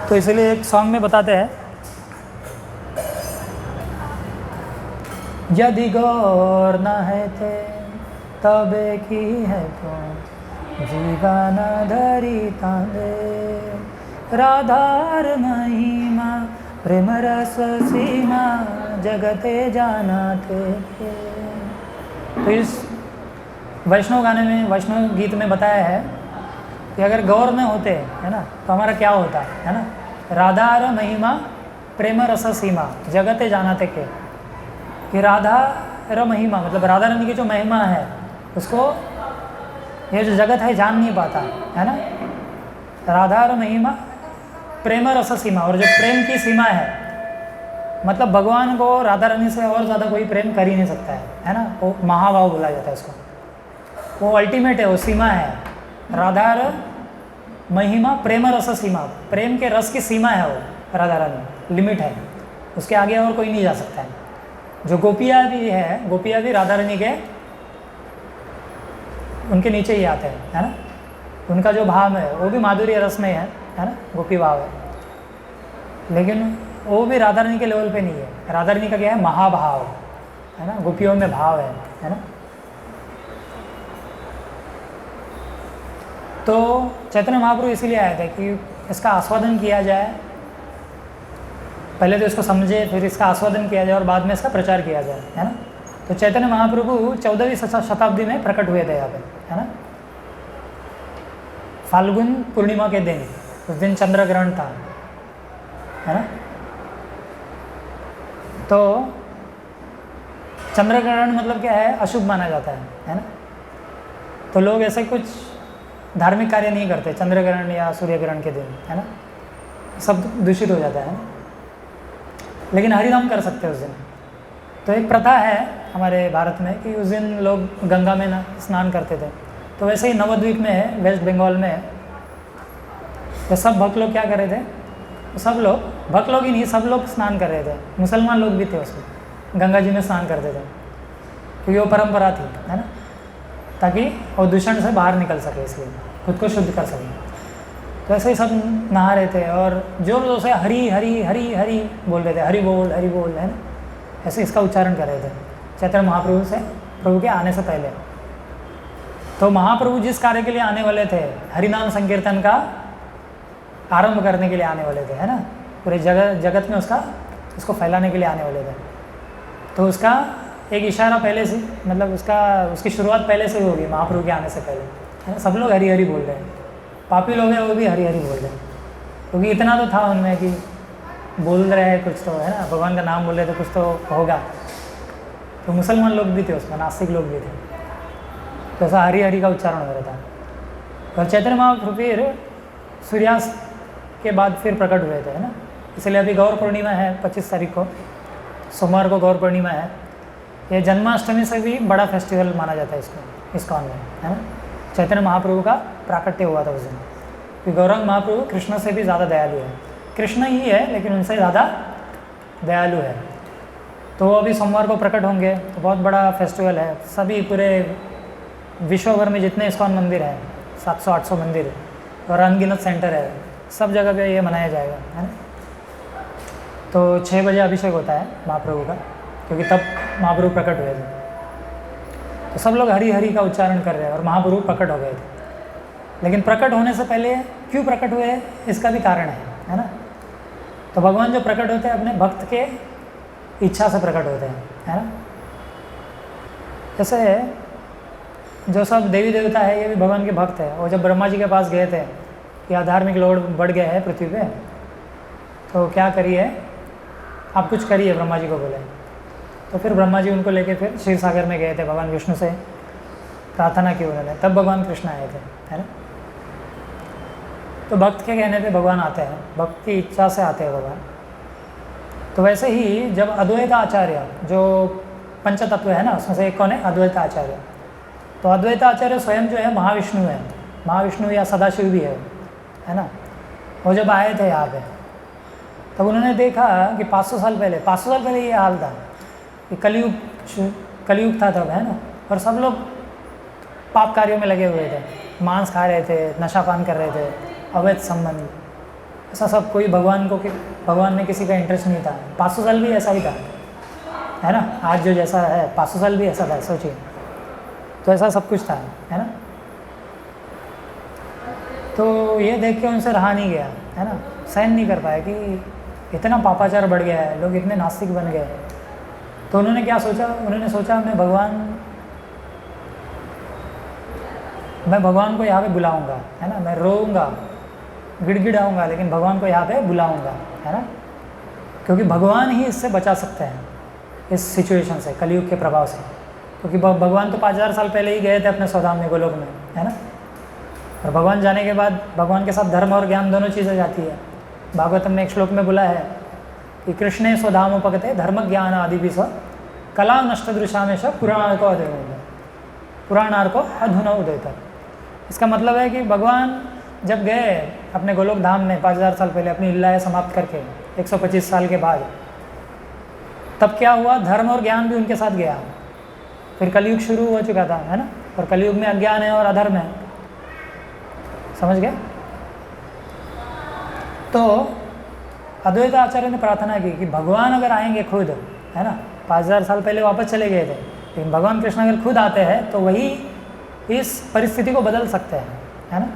तो इसलिए एक सॉन्ग में बताते हैं, यदि गौर न है थे तबे की है तो जीवन धरी तांदे, राधार महिमा प्रेम रस सीमा जगते जाना थे। तो इस वैष्णव गाने में, वैष्णव गीत में बताया है कि अगर गौर में होते, है ना, तो हमारा क्या होता, है ना। राधार महिमा प्रेम रस सीमा जगते जाना थे के, कि राधा र महिमा मतलब राधा रानी की जो महिमा है उसको ये जो जगत है जान नहीं पाता, है ना। राधा र महिमा प्रेम रस सीमा, और जो प्रेम की सीमा है, मतलब भगवान को राधा रानी से और ज़्यादा कोई प्रेम कर ही नहीं सकता है ना। वो महाभाव बोला जाता है उसको, वो अल्टीमेट है, वो सीमा है। राधा र महिमा प्रेम रस सीमा, प्रेम के रस की सीमा है वो राधा रानी, लिमिट है, उसके आगे और कोई नहीं जा सकता है। जो गोपियाँ भी है, गोपियाँ भी राधा रानी के उनके नीचे ही आते हैं, है ना। उनका जो भाव है वो भी माधुर्य रस में है ना, गोपी भाव है, लेकिन वो भी राधा रानी के लेवल पे नहीं है। राधा रानी का क्या है? महाभाव, है ना, गोपियों में भाव है ना। तो चैतन्य महाप्रभु इसीलिए आए थे कि इसका आस्वादन किया जाए, पहले तो इसको समझे, फिर इसका आस्वादन किया जाए और बाद में इसका प्रचार किया जाए, है ना। तो चैतन्य महाप्रभु 14वीं शताब्दी में प्रकट हुए थे यहाँ पे, है ना। फाल्गुन पूर्णिमा के दिन, उस दिन चंद्र ग्रहण था, है ना। तो चंद्र ग्रहण मतलब क्या है, अशुभ माना जाता है ना। तो लोग ऐसे कुछ धार्मिक कार्य नहीं करते चंद्र ग्रहण या सूर्य ग्रहण के दिन, है ना, सब दूषित हो जाता है। लेकिन हरिनाम कर सकते हैं उस दिन। तो एक प्रथा है हमारे भारत में कि उस दिन लोग गंगा में स्नान करते थे। तो वैसे ही नवद्वीप में है, वेस्ट बंगाल में है, तो सब भक्त लोग क्या कर रहे थे, सब लोग, भक्त लोग ही नहीं, सब लोग स्नान कर रहे थे, मुसलमान लोग भी थे उसमें, गंगा जी में स्नान करते थे, क्योंकि वो परंपरा थी, है ना, ताकि वो दूषण से बाहर निकल सके, इसलिए खुद को शुद्ध कर सके। तो ऐसे ही सब नहा रहे थे और जोर जोर से हरी हरी हरी हरी बोल रहे थे, हरि बोल, है ना, ऐसे इसका उच्चारण कर रहे थे चैतन्य महाप्रभु से, प्रभु के आने से पहले। तो महाप्रभु जिस कार्य के लिए आने वाले थे, हरिनाम संकीर्तन का आरंभ करने के लिए आने वाले थे, है ना, पूरे जगत में उसको फैलाने के लिए आने वाले थे। तो उसका एक इशारा पहले से, मतलब उसकी शुरुआत पहले से ही होगी, महाप्रभु के आने से पहले, है ना। सब लोग हरी हरी बोल रहे हैं, पापी लोग हैं वो भी हरी हरी बोल रहे हैं, क्योंकि इतना तो था उनमें कि बोल रहे हैं कुछ तो, है ना, भगवान का नाम बोल रहे थे, कुछ तो होगा। तो मुसलमान लोग भी थे उसमें, नास्तिक लोग भी थे, तो ऐसा हरी हरी का उच्चारण हो रहा था। और चैतन्य महाप्रभु फिर सूर्यास्त के बाद फिर प्रकट हुए थे, है ना। इसलिए अभी गौर पूर्णिमा है 25 तारीख को, सोमवार को गौर पूर्णिमा है। ये जन्माष्टमी से भी बड़ा फेस्टिवल माना जाता है इसको, इस्कॉन में, है ना। चैतन्य महाप्रभु का प्राकट्य हुआ था उस दिन, कि गौरांग महाप्रभु कृष्ण से भी ज़्यादा दयालु है, कृष्ण ही है लेकिन उनसे ज़्यादा दयालु है। तो वो अभी सोमवार को प्रकट होंगे, तो बहुत बड़ा फेस्टिवल है। सभी पूरे विश्व भर में जितने इस्कॉन मंदिर हैं, 700-800 मंदिर और अनगिनत सेंटर है, सब जगह पे ये मनाया जाएगा, है ना। तो 6 बजे अभिषेक होता है महाप्रभु का, क्योंकि तब महाप्रभु प्रकट हुए थे। तो सब लोग हरि हरि का उच्चारण कर रहे हैं और महाप्रभु प्रकट हो गए थे। लेकिन प्रकट होने से पहले क्यों प्रकट हुए, इसका भी कारण है ना। तो भगवान जो प्रकट होते हैं अपने भक्त के इच्छा से प्रकट होते हैं, है ना। जैसे जो सब देवी देवता है ये भी भगवान के भक्त है। और जब ब्रह्मा जी के पास गए थे कि आधार्मिक लोड बढ़ गया है पृथ्वी पे, तो क्या करिए, आप कुछ करिए, ब्रह्मा जी को बोले। तो फिर ब्रह्मा जी उनको लेके फिर क्षीर सागर में गए थे, भगवान विष्णु से प्रार्थना की उन्होंने, तब भगवान कृष्ण आए थे, है ना। तो भक्त के कहने पे भगवान आते हैं, भक्त की इच्छा से आते हैं भगवान। तो वैसे ही जब अद्वैत आचार्य जो पंच तत्व है ना, उसमें से एक कौन है, अद्वैत आचार्य। तो अद्वैत आचार्य स्वयं जो है महाविष्णु है, महाविष्णु या सदाशिव भी है ना। वो जब आए थे यहाँ पे, तब उन्होंने देखा कि 500 साल पहले ये हाल था कि कलयुग था तब, है ना। और सब लोग पाप कार्यों में लगे हुए थे, मांस खा रहे थे, नशापान कर रहे थे, अवैध संबंध, ऐसा सब। कोई भगवान में किसी का इंटरेस्ट नहीं था। 500 साल भी ऐसा ही था, है ना। आज जो जैसा है 500 साल भी ऐसा था, सोचिए। तो ऐसा सब कुछ था, है ना। तो ये देख के उनसे रहा नहीं गया, है ना, सहन नहीं कर पाया कि इतना पापाचार बढ़ गया है, लोग इतने नास्तिक बन गए। तो उन्होंने क्या सोचा, उन्होंने सोचा मैं भगवान को यहाँ पे बुलाऊंगा, है ना। मैं रोऊंगा, गिड़गिड़ाऊंगा, लेकिन भगवान को यहाँ पे बुलाऊंगा, है ना, क्योंकि भगवान ही इससे बचा सकते हैं, इस सिचुएशन से, कलयुग के प्रभाव से। क्योंकि भगवान तो 5000 साल पहले ही गए थे अपने स्वधाम में, गोलोक में, है ना। और भगवान जाने के बाद भगवान के साथ धर्म और ज्ञान दोनों चीज़ें जाती है। भागवतम में एक श्लोक में बोला है कि कृष्णे स्वधाम उपगते धर्म ज्ञान आदि भी स्व कला नष्ट दृशामेश पुराणार्को अधुना उदयत। इसका मतलब है कि भगवान जब गए अपने गोलोक धाम में 5000 साल पहले, अपनी लीलाएं समाप्त करके 125 साल के बाद, तब क्या हुआ, धर्म और ज्ञान भी उनके साथ गया। फिर कलयुग शुरू हो चुका था, है ना। और कलयुग में अज्ञान है और अधर्म है, समझ गए। तो अद्वैत आचार्य ने प्रार्थना की कि भगवान अगर आएंगे खुद, है ना, 5000 साल पहले वापस चले गए थे, लेकिन भगवान कृष्ण अगर खुद आते हैं तो वही इस परिस्थिति को बदल सकते हैं, है ना।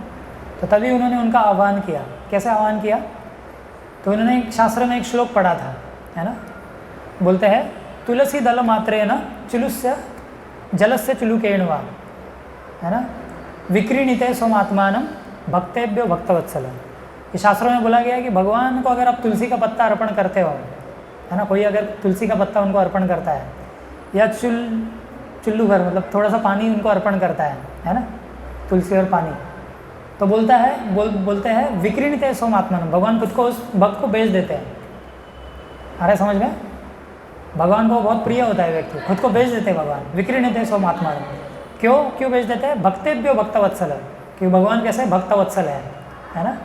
तो तभी उन्होंने उनका आह्वान किया। कैसे आह्वान किया? तो उन्होंने एक शास्त्र में एक श्लोक पढ़ा था, है ना। बोलते हैं तुलसी दल मात्रे न चुलुस्य जलस्य चुलुकेणवा, है ना, विक्रीणिते सोमात्मानम भक्तेभ्यो भक्तवत्सलम। ये शास्त्रों में बोला गया है कि भगवान को अगर आप तुलसी का पत्ता अर्पण करते हो, है ना, कोई अगर तुलसी का पत्ता उनको अर्पण करता है या चुल्लू भर मतलब थोड़ा सा पानी उनको अर्पण करता है ना, तुलसी और पानी, तो बोलते हैं विक्रीणिते सोमात्मानम, भगवान खुद को उस भक्त को बेच देते हैं। आ रहे समझ में? भगवान को बहुत प्रिय होता है व्यक्ति, खुद को बेच देते हैं भगवान, विक्रीणिते सोमात्मानम। क्यों बेच देते हैं? भक्तेभ्यो भक्तवत्सल, क्योंकि भगवान कैसे भक्तवत्सल है ना।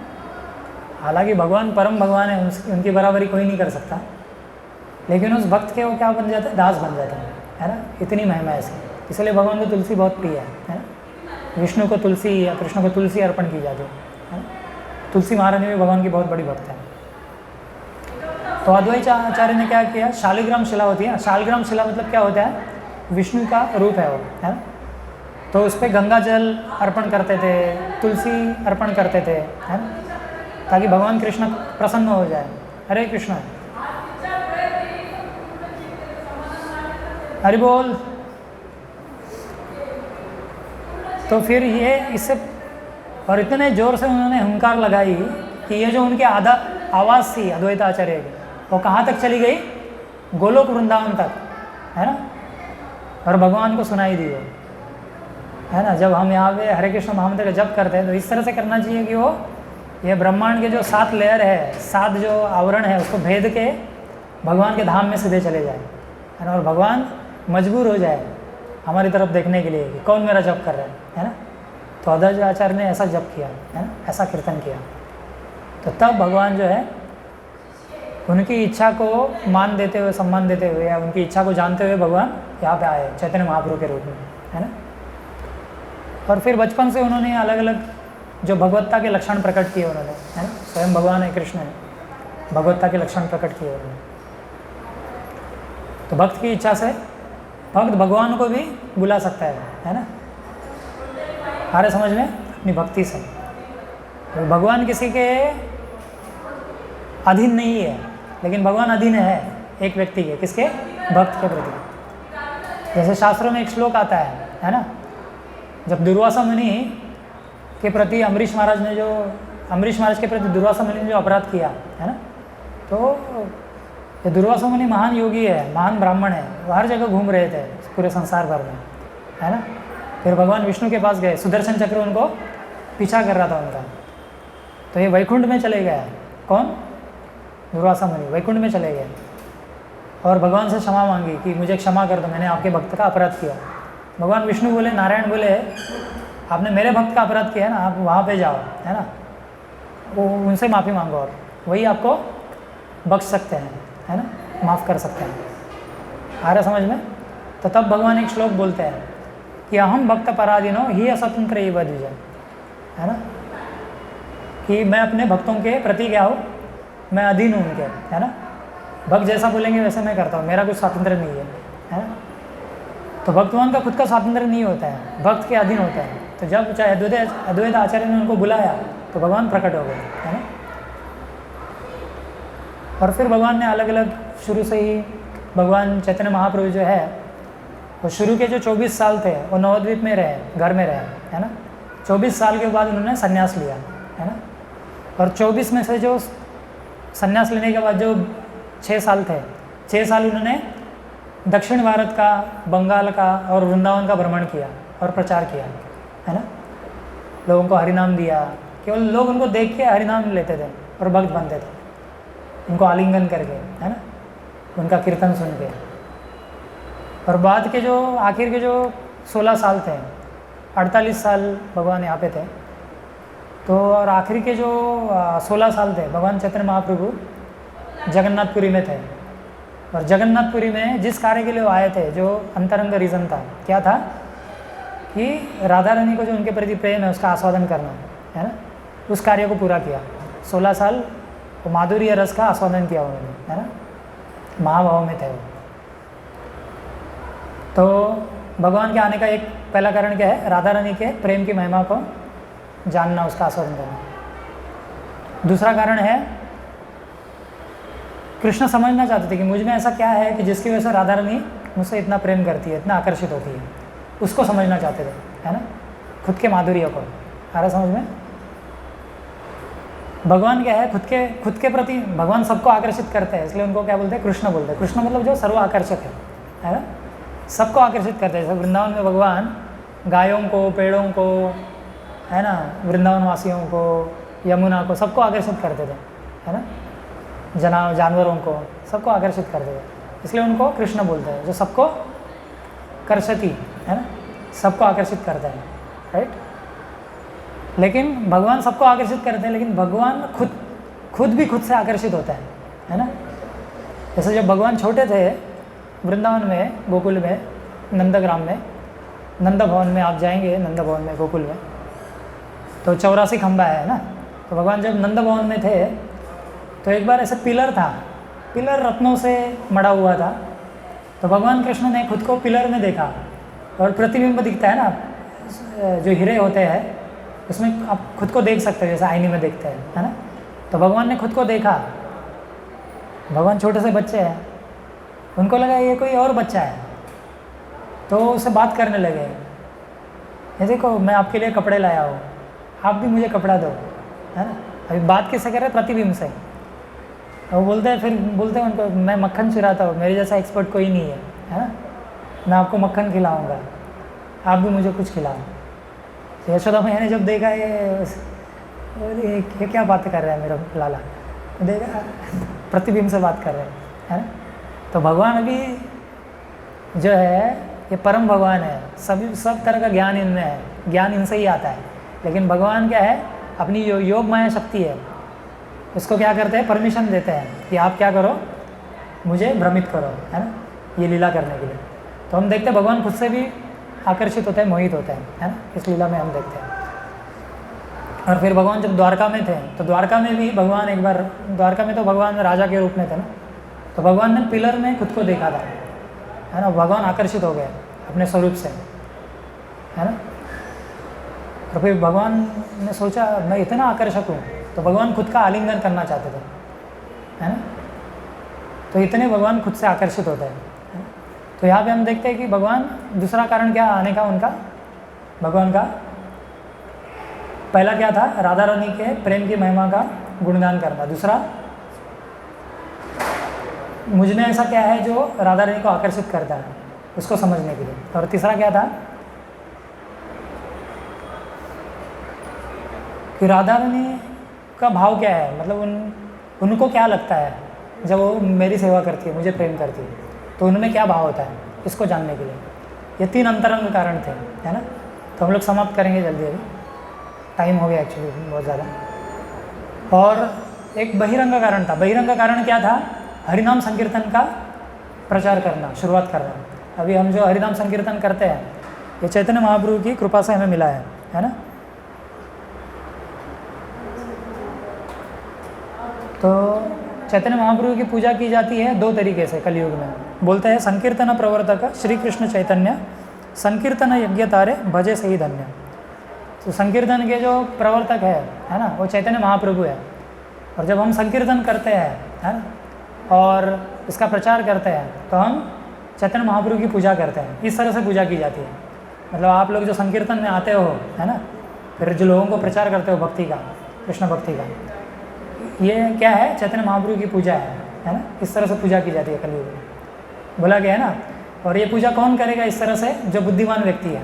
हालांकि भगवान परम भगवान है, उनकी बराबरी कोई नहीं कर सकता, लेकिन उस भक्त के वो क्या बन जाते हैं? दास बन जाते हैं, है ना। इतनी महिमा है इसकी, इसलिए भगवान को तुलसी बहुत प्रिय है ना। विष्णु को तुलसी या कृष्ण को तुलसी अर्पण की जाती है ना। तुलसी महारानी भी भगवान की बहुत बड़ी भक्त है। तो अद्वैत आचार्य ने क्या किया? शालिग्राम शिला होती है, शालिग्राम शिला मतलब क्या होता है? विष्णु का रूप है वो, है ना। तो उस पर गंगा जल अर्पण करते थे, तुलसी अर्पण करते थे, है ना, ताकि भगवान कृष्ण प्रसन्न हो जाए। हरे कृष्ण, हरि बोल। तो फिर ये इससे और इतने ज़ोर से उन्होंने हुंकार लगाई कि ये जो उनकी आवाज़ थी अद्वैत आचार्य की, वो कहाँ तक चली गई? गोलोक वृंदावन तक, है ना। और भगवान को सुनाई दी वो, है ना। जब हम यहाँ पे हरे कृष्ण महामंत्र का जप करते हैं तो इस तरह से करना चाहिए कि वो ये ब्रह्मांड के जो 7 लेयर है, 7 जो आवरण है, उसको भेद के भगवान के धाम में सीधे चले जाए, है ना। और भगवान मजबूर हो जाए हमारी तरफ देखने के लिए कि कौन मेरा जप कर रहा है ना। तो अद्वैत आचार्य ने ऐसा जप किया, है ना, ऐसा कीर्तन किया। तो तब भगवान जो है उनकी इच्छा को मान देते हुए, सम्मान देते हुए या उनकी इच्छा को जानते हुए भगवान यहाँ पे आए चैतन्य महाप्रभु के रूप में, है ना। और फिर बचपन से उन्होंने अलग अलग जो भगवत्ता के लक्षण प्रकट किए उन्होंने, है ना। स्वयं भगवान है, कृष्ण है, भगवत्ता के लक्षण प्रकट किए उन्होंने। तो भक्त की इच्छा से भक्त भगवान को भी बुला सकता है ना। हमारे समझ में अपनी भक्ति से तो भगवान किसी के अधीन नहीं है, लेकिन भगवान अधीन है एक व्यक्ति के, किसके? भक्त के प्रति। जैसे शास्त्रों में एक श्लोक आता है ना, जब दुर्वासा मुनि के प्रति अम्बरीश महाराज के प्रति दुर्वासा मुनि ने जो अपराध किया, है ना, तो ये दुर्वासा मुनि महान योगी है, महान ब्राह्मण है, वो हर जगह घूम रहे थे पूरे संसार भर में, है ना। फिर भगवान विष्णु के पास गए, सुदर्शन चक्र उनको पीछा कर रहा था उनका, तो ये वैकुंठ में चले गए। कौन? दुर्वासा मुनि वैकुंठ में चले गए और भगवान से क्षमा मांगी कि मुझे क्षमा कर दो, मैंने आपके भक्त का अपराध किया। भगवान विष्णु बोले, नारायण बोले, आपने मेरे भक्त का अपराध किया है ना, आप वहाँ पे जाओ, है ना, वो उनसे माफ़ी मांगो और वही आपको बख्श सकते हैं, है ना, माफ़ कर सकते हैं। आ रहा समझ में? तो तब भगवान एक श्लोक बोलते हैं कि अहम भक्त पराधीनो ही अस्वतंत्र एव द्विज, है ना, कि मैं अपने भक्तों के प्रति क्या हूँ? मैं अधीन हूँ उनके, है ना। भक्त जैसा बोलेंगे वैसे मैं करता हूँ, मेरा कुछ स्वातंत्र नहीं है ना। तो भगवान का खुद का स्वातंत्र नहीं होता है, भक्त के अधीन होता है। तो जब चाहे अद्वैत आचार्य ने उनको बुलाया तो भगवान प्रकट हो गए, है ना। और फिर भगवान ने अलग अलग शुरू से ही भगवान चैतन्य महाप्रभु जो है वो शुरू के जो 24 साल थे वो नवद्वीप में रहे, घर में रहे, है ना। 24 साल के बाद उन्होंने संन्यास लिया, है ना। और 24 में से जो संन्यास लेने के बाद जो 6 साल थे, 6 साल उन्होंने दक्षिण भारत का, बंगाल का और वृंदावन का भ्रमण किया और प्रचार किया, है ना। लोगों को हरिनाम दिया, केवल लोग उनको देख के हरिनाम लेते थे और भक्त बनते थे, उनको आलिंगन करके, है ना, उनका कीर्तन सुन के। और बाद के जो आखिर के जो 16 साल थे, 48 साल भगवान यहाँ पे थे, तो और आखिरी के जो 16 साल थे भगवान चैतन्य महाप्रभु जगन्नाथपुरी में थे। और जगन्नाथपुरी में जिस कार्य के लिए वो आए थे, जो अंतरंग रीज़न था, क्या था कि राधा रानी को जो उनके प्रति प्रेम है उसका आस्वादन करना, है ना, उस कार्य को पूरा किया। 16 साल वो माधुर्य रस का आस्वादन किया उन्होंने, है ना, महाभाव में थे वो। तो भगवान के आने का एक पहला कारण क्या है? राधा रानी के प्रेम की महिमा को जानना, उसका आस्वादन करना। दूसरा कारण है कृष्ण समझना चाहते थे कि मुझ में ऐसा क्या है कि जिसकी वजह से राधा रानी मुझसे इतना प्रेम करती है, इतना आकर्षित होती है, उसको समझना चाहते थे, है ना, खुद के माधुर्य को। आ रहा समझ में? भगवान क्या है, खुद के प्रति भगवान सबको आकर्षित करते हैं, इसलिए उनको क्या बोलते हैं? कृष्ण बोलते हैं। कृष्ण मतलब जो सर्व आकर्षक है ना, सबको आकर्षित करते हैं। जैसे वृंदावन में भगवान गायों को, पेड़ों को, है ना, वृंदावन वासियों को, यमुना को, सबको आकर्षित करते थे, है ना, जानवरों को सबको आकर्षित करते थे, इसलिए उनको कृष्ण बोलते हैं, जो सबको कर्षति, है ना, सबको आकर्षित करते हैं, राइट। लेकिन भगवान सबको आकर्षित करते हैं, लेकिन भगवान खुद भी खुद से आकर्षित होता है ना। जैसे जब भगवान छोटे थे वृंदावन में, गोकुल में, नंदग्राम में, नंद भवन में आप जाएंगे, नंद भवन में, गोकुल में, तो 84 खंबा है ना। तो भगवान जब नंद भवन में थे तो एक बार ऐसे पिलर था, पिलर रत्नों से मड़ा हुआ था। तो भगवान कृष्ण ने खुद को पिलर में देखा, और प्रतिबिंब दिखता है ना, जो हीरे होते हैं उसमें आप खुद को देख सकते हैं, जैसे आईने में देखते हैं, है ना। तो भगवान ने खुद को देखा। भगवान छोटे से बच्चे हैं, उनको लगा ये कोई और बच्चा है, तो उससे बात करने लगे, ये देखो मैं आपके लिए कपड़े लाया हूँ, आप भी मुझे कपड़ा दो, है ना। अभी बात किससे कर रहे हैं? प्रतिबिंब से। वो बोलते हैं उनको, मैं मक्खन चुराता हूँ, मेरे जैसा एक्सपर्ट कोई नहीं है ना, मैं आपको मक्खन खिलाऊँगा, आप भी मुझे कुछ खिलाओ। तो यशोदा मैया ने जब देखा ये क्या बात कर रहा है मेरा लाला, तो देखा प्रतिबिंब से बात कर रहे हैं, है ना। तो भगवान अभी जो है ये परम भगवान है, सब तरह का ज्ञान इनमें है, ज्ञान इनसे ही आता है। लेकिन भगवान क्या है, अपनी जो योग माया शक्ति है उसको क्या करते हैं? परमिशन देते हैं कि आप क्या करो, मुझे भ्रमित करो, है ना, ये लीला करने के लिए। तो हम देखते हैं भगवान खुद से भी आकर्षित होते हैं, मोहित होते हैं, है ना, इस लीला में हम देखते हैं। और फिर भगवान जब द्वारका में थे, तो द्वारका में भी भगवान एक बार, द्वारका में तो भगवान राजा के रूप में थे ना, तो भगवान ने पिलर में खुद को देखा था, है ना। भगवान आकर्षित हो गए अपने स्वरूप से, है ना। और फिर भगवान ने सोचा मैं इतना आकर्षक हूँ, तो भगवान खुद का आलिंगन करना चाहते थे, है ना। तो इतने भगवान खुद से आकर्षित होते हैं। तो यहाँ पे हम देखते हैं कि भगवान, दूसरा कारण क्या आने का उनका, भगवान का पहला क्या था? राधा रानी के प्रेम की महिमा का गुणगान करना। दूसरा, मुझ में ऐसा क्या है जो राधा रानी को आकर्षित करता है, उसको समझने के लिए। और तीसरा क्या था कि राधा रानी का भाव क्या है, मतलब उनको क्या लगता है जब वो मेरी सेवा करती है, मुझे प्रेम करती है, तो उनमें क्या भाव होता है, इसको जानने के लिए। ये 3 अंतरंग कारण थे, है ना। तो हम लोग समाप्त करेंगे जल्दी, अभी टाइम हो गया एक्चुअली बहुत ज़्यादा। और एक बहिरंग कारण था। बहिरंग कारण क्या था? हरिनाम संकीर्तन का प्रचार करना, शुरुआत करना। अभी हम जो हरिनाम संकीर्तन करते हैं, ये चैतन्य महाप्रभु की कृपा से हमें मिला है ना। तो चैतन्य महाप्रभु की पूजा की जाती है 2 तरीके से कलयुग में। बोलते हैं संकीर्तन प्रवर्तक श्री कृष्ण चैतन्य, संकीर्तन यज्ञ तारे भजे सही धन्य। तो संकीर्तन के जो प्रवर्तक है ना, वो चैतन्य महाप्रभु है। और जब हम संकीर्तन करते हैं, है ना, और इसका प्रचार करते हैं, तो हम चैतन्य महाप्रभु की पूजा करते हैं। इस तरह से पूजा की जाती है। मतलब आप लोग जो संकीर्तन में आते हो, है ना, फिर जो लोगों को प्रचार करते हो भक्ति का, कृष्ण भक्ति का, ये क्या है? चैतन्य महाप्रभु की पूजा है ना। इस तरह से पूजा की जाती है कलयुग में, बोला गया है ना। और ये पूजा कौन करेगा इस तरह से? जो बुद्धिमान व्यक्ति है।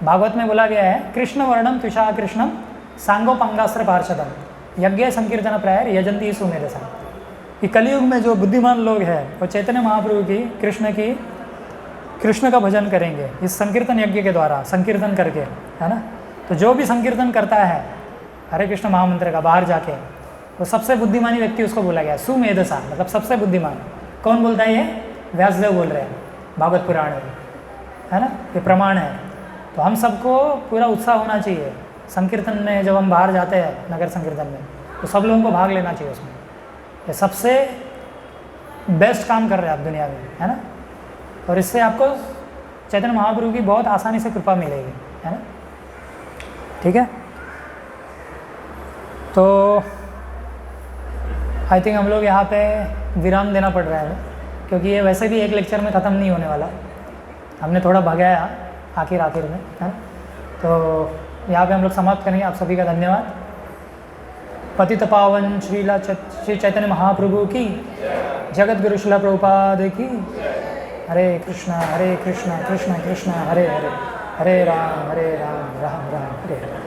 भागवत में बोला गया है, कृष्ण वर्णम तुषा कृष्णम सांगोपांगास्त्र पार्षदम यज्ञ संकीर्तन प्रायर यजंती सुमेधसा। कि कलयुग में जो बुद्धिमान लोग हैं वो चैतन्य महाप्रभु की कृष्ण का भजन करेंगे इस संकीर्तन यज्ञ के द्वारा, संकीर्तन करके, है ना। तो जो भी संकीर्तन करता है हरे कृष्ण महामंत्र का बाहर जाके, वो सबसे बुद्धिमानी व्यक्ति उसको बोला गया, सुमेधसा, मतलब सबसे बुद्धिमान। कौन बोलता है? ये व्यासदेव बोल रहे हैं भागवत पुराण में, है ना, ये प्रमाण है। तो हम सबको पूरा उत्साह होना चाहिए संकीर्तन में। जब हम बाहर जाते हैं नगर संकीर्तन में, तो सब लोगों को भाग लेना चाहिए उसमें। ये सबसे बेस्ट काम कर रहे हैं आप दुनिया में, है ना। और इससे आपको चैतन्य महाप्रभु की बहुत आसानी से कृपा मिलेगी, है ना। ठीक है, तो आई थिंक हम लोग यहाँ पे विराम देना पड़ रहा है, क्योंकि ये वैसे भी एक लेक्चर में ख़त्म नहीं होने वाला। हमने थोड़ा भगाया आखिर में, है ना। तो यहाँ पे हम लोग समाप्त करेंगे। आप सभी का धन्यवाद। पतित पावन श्री चैतन्य महाप्रभु की, जगत गुरु श्रील प्रभुपाद की। हरे कृष्णा कृष्ण कृष्ण हरे हरे, हरे राम राम राम हरे हरे।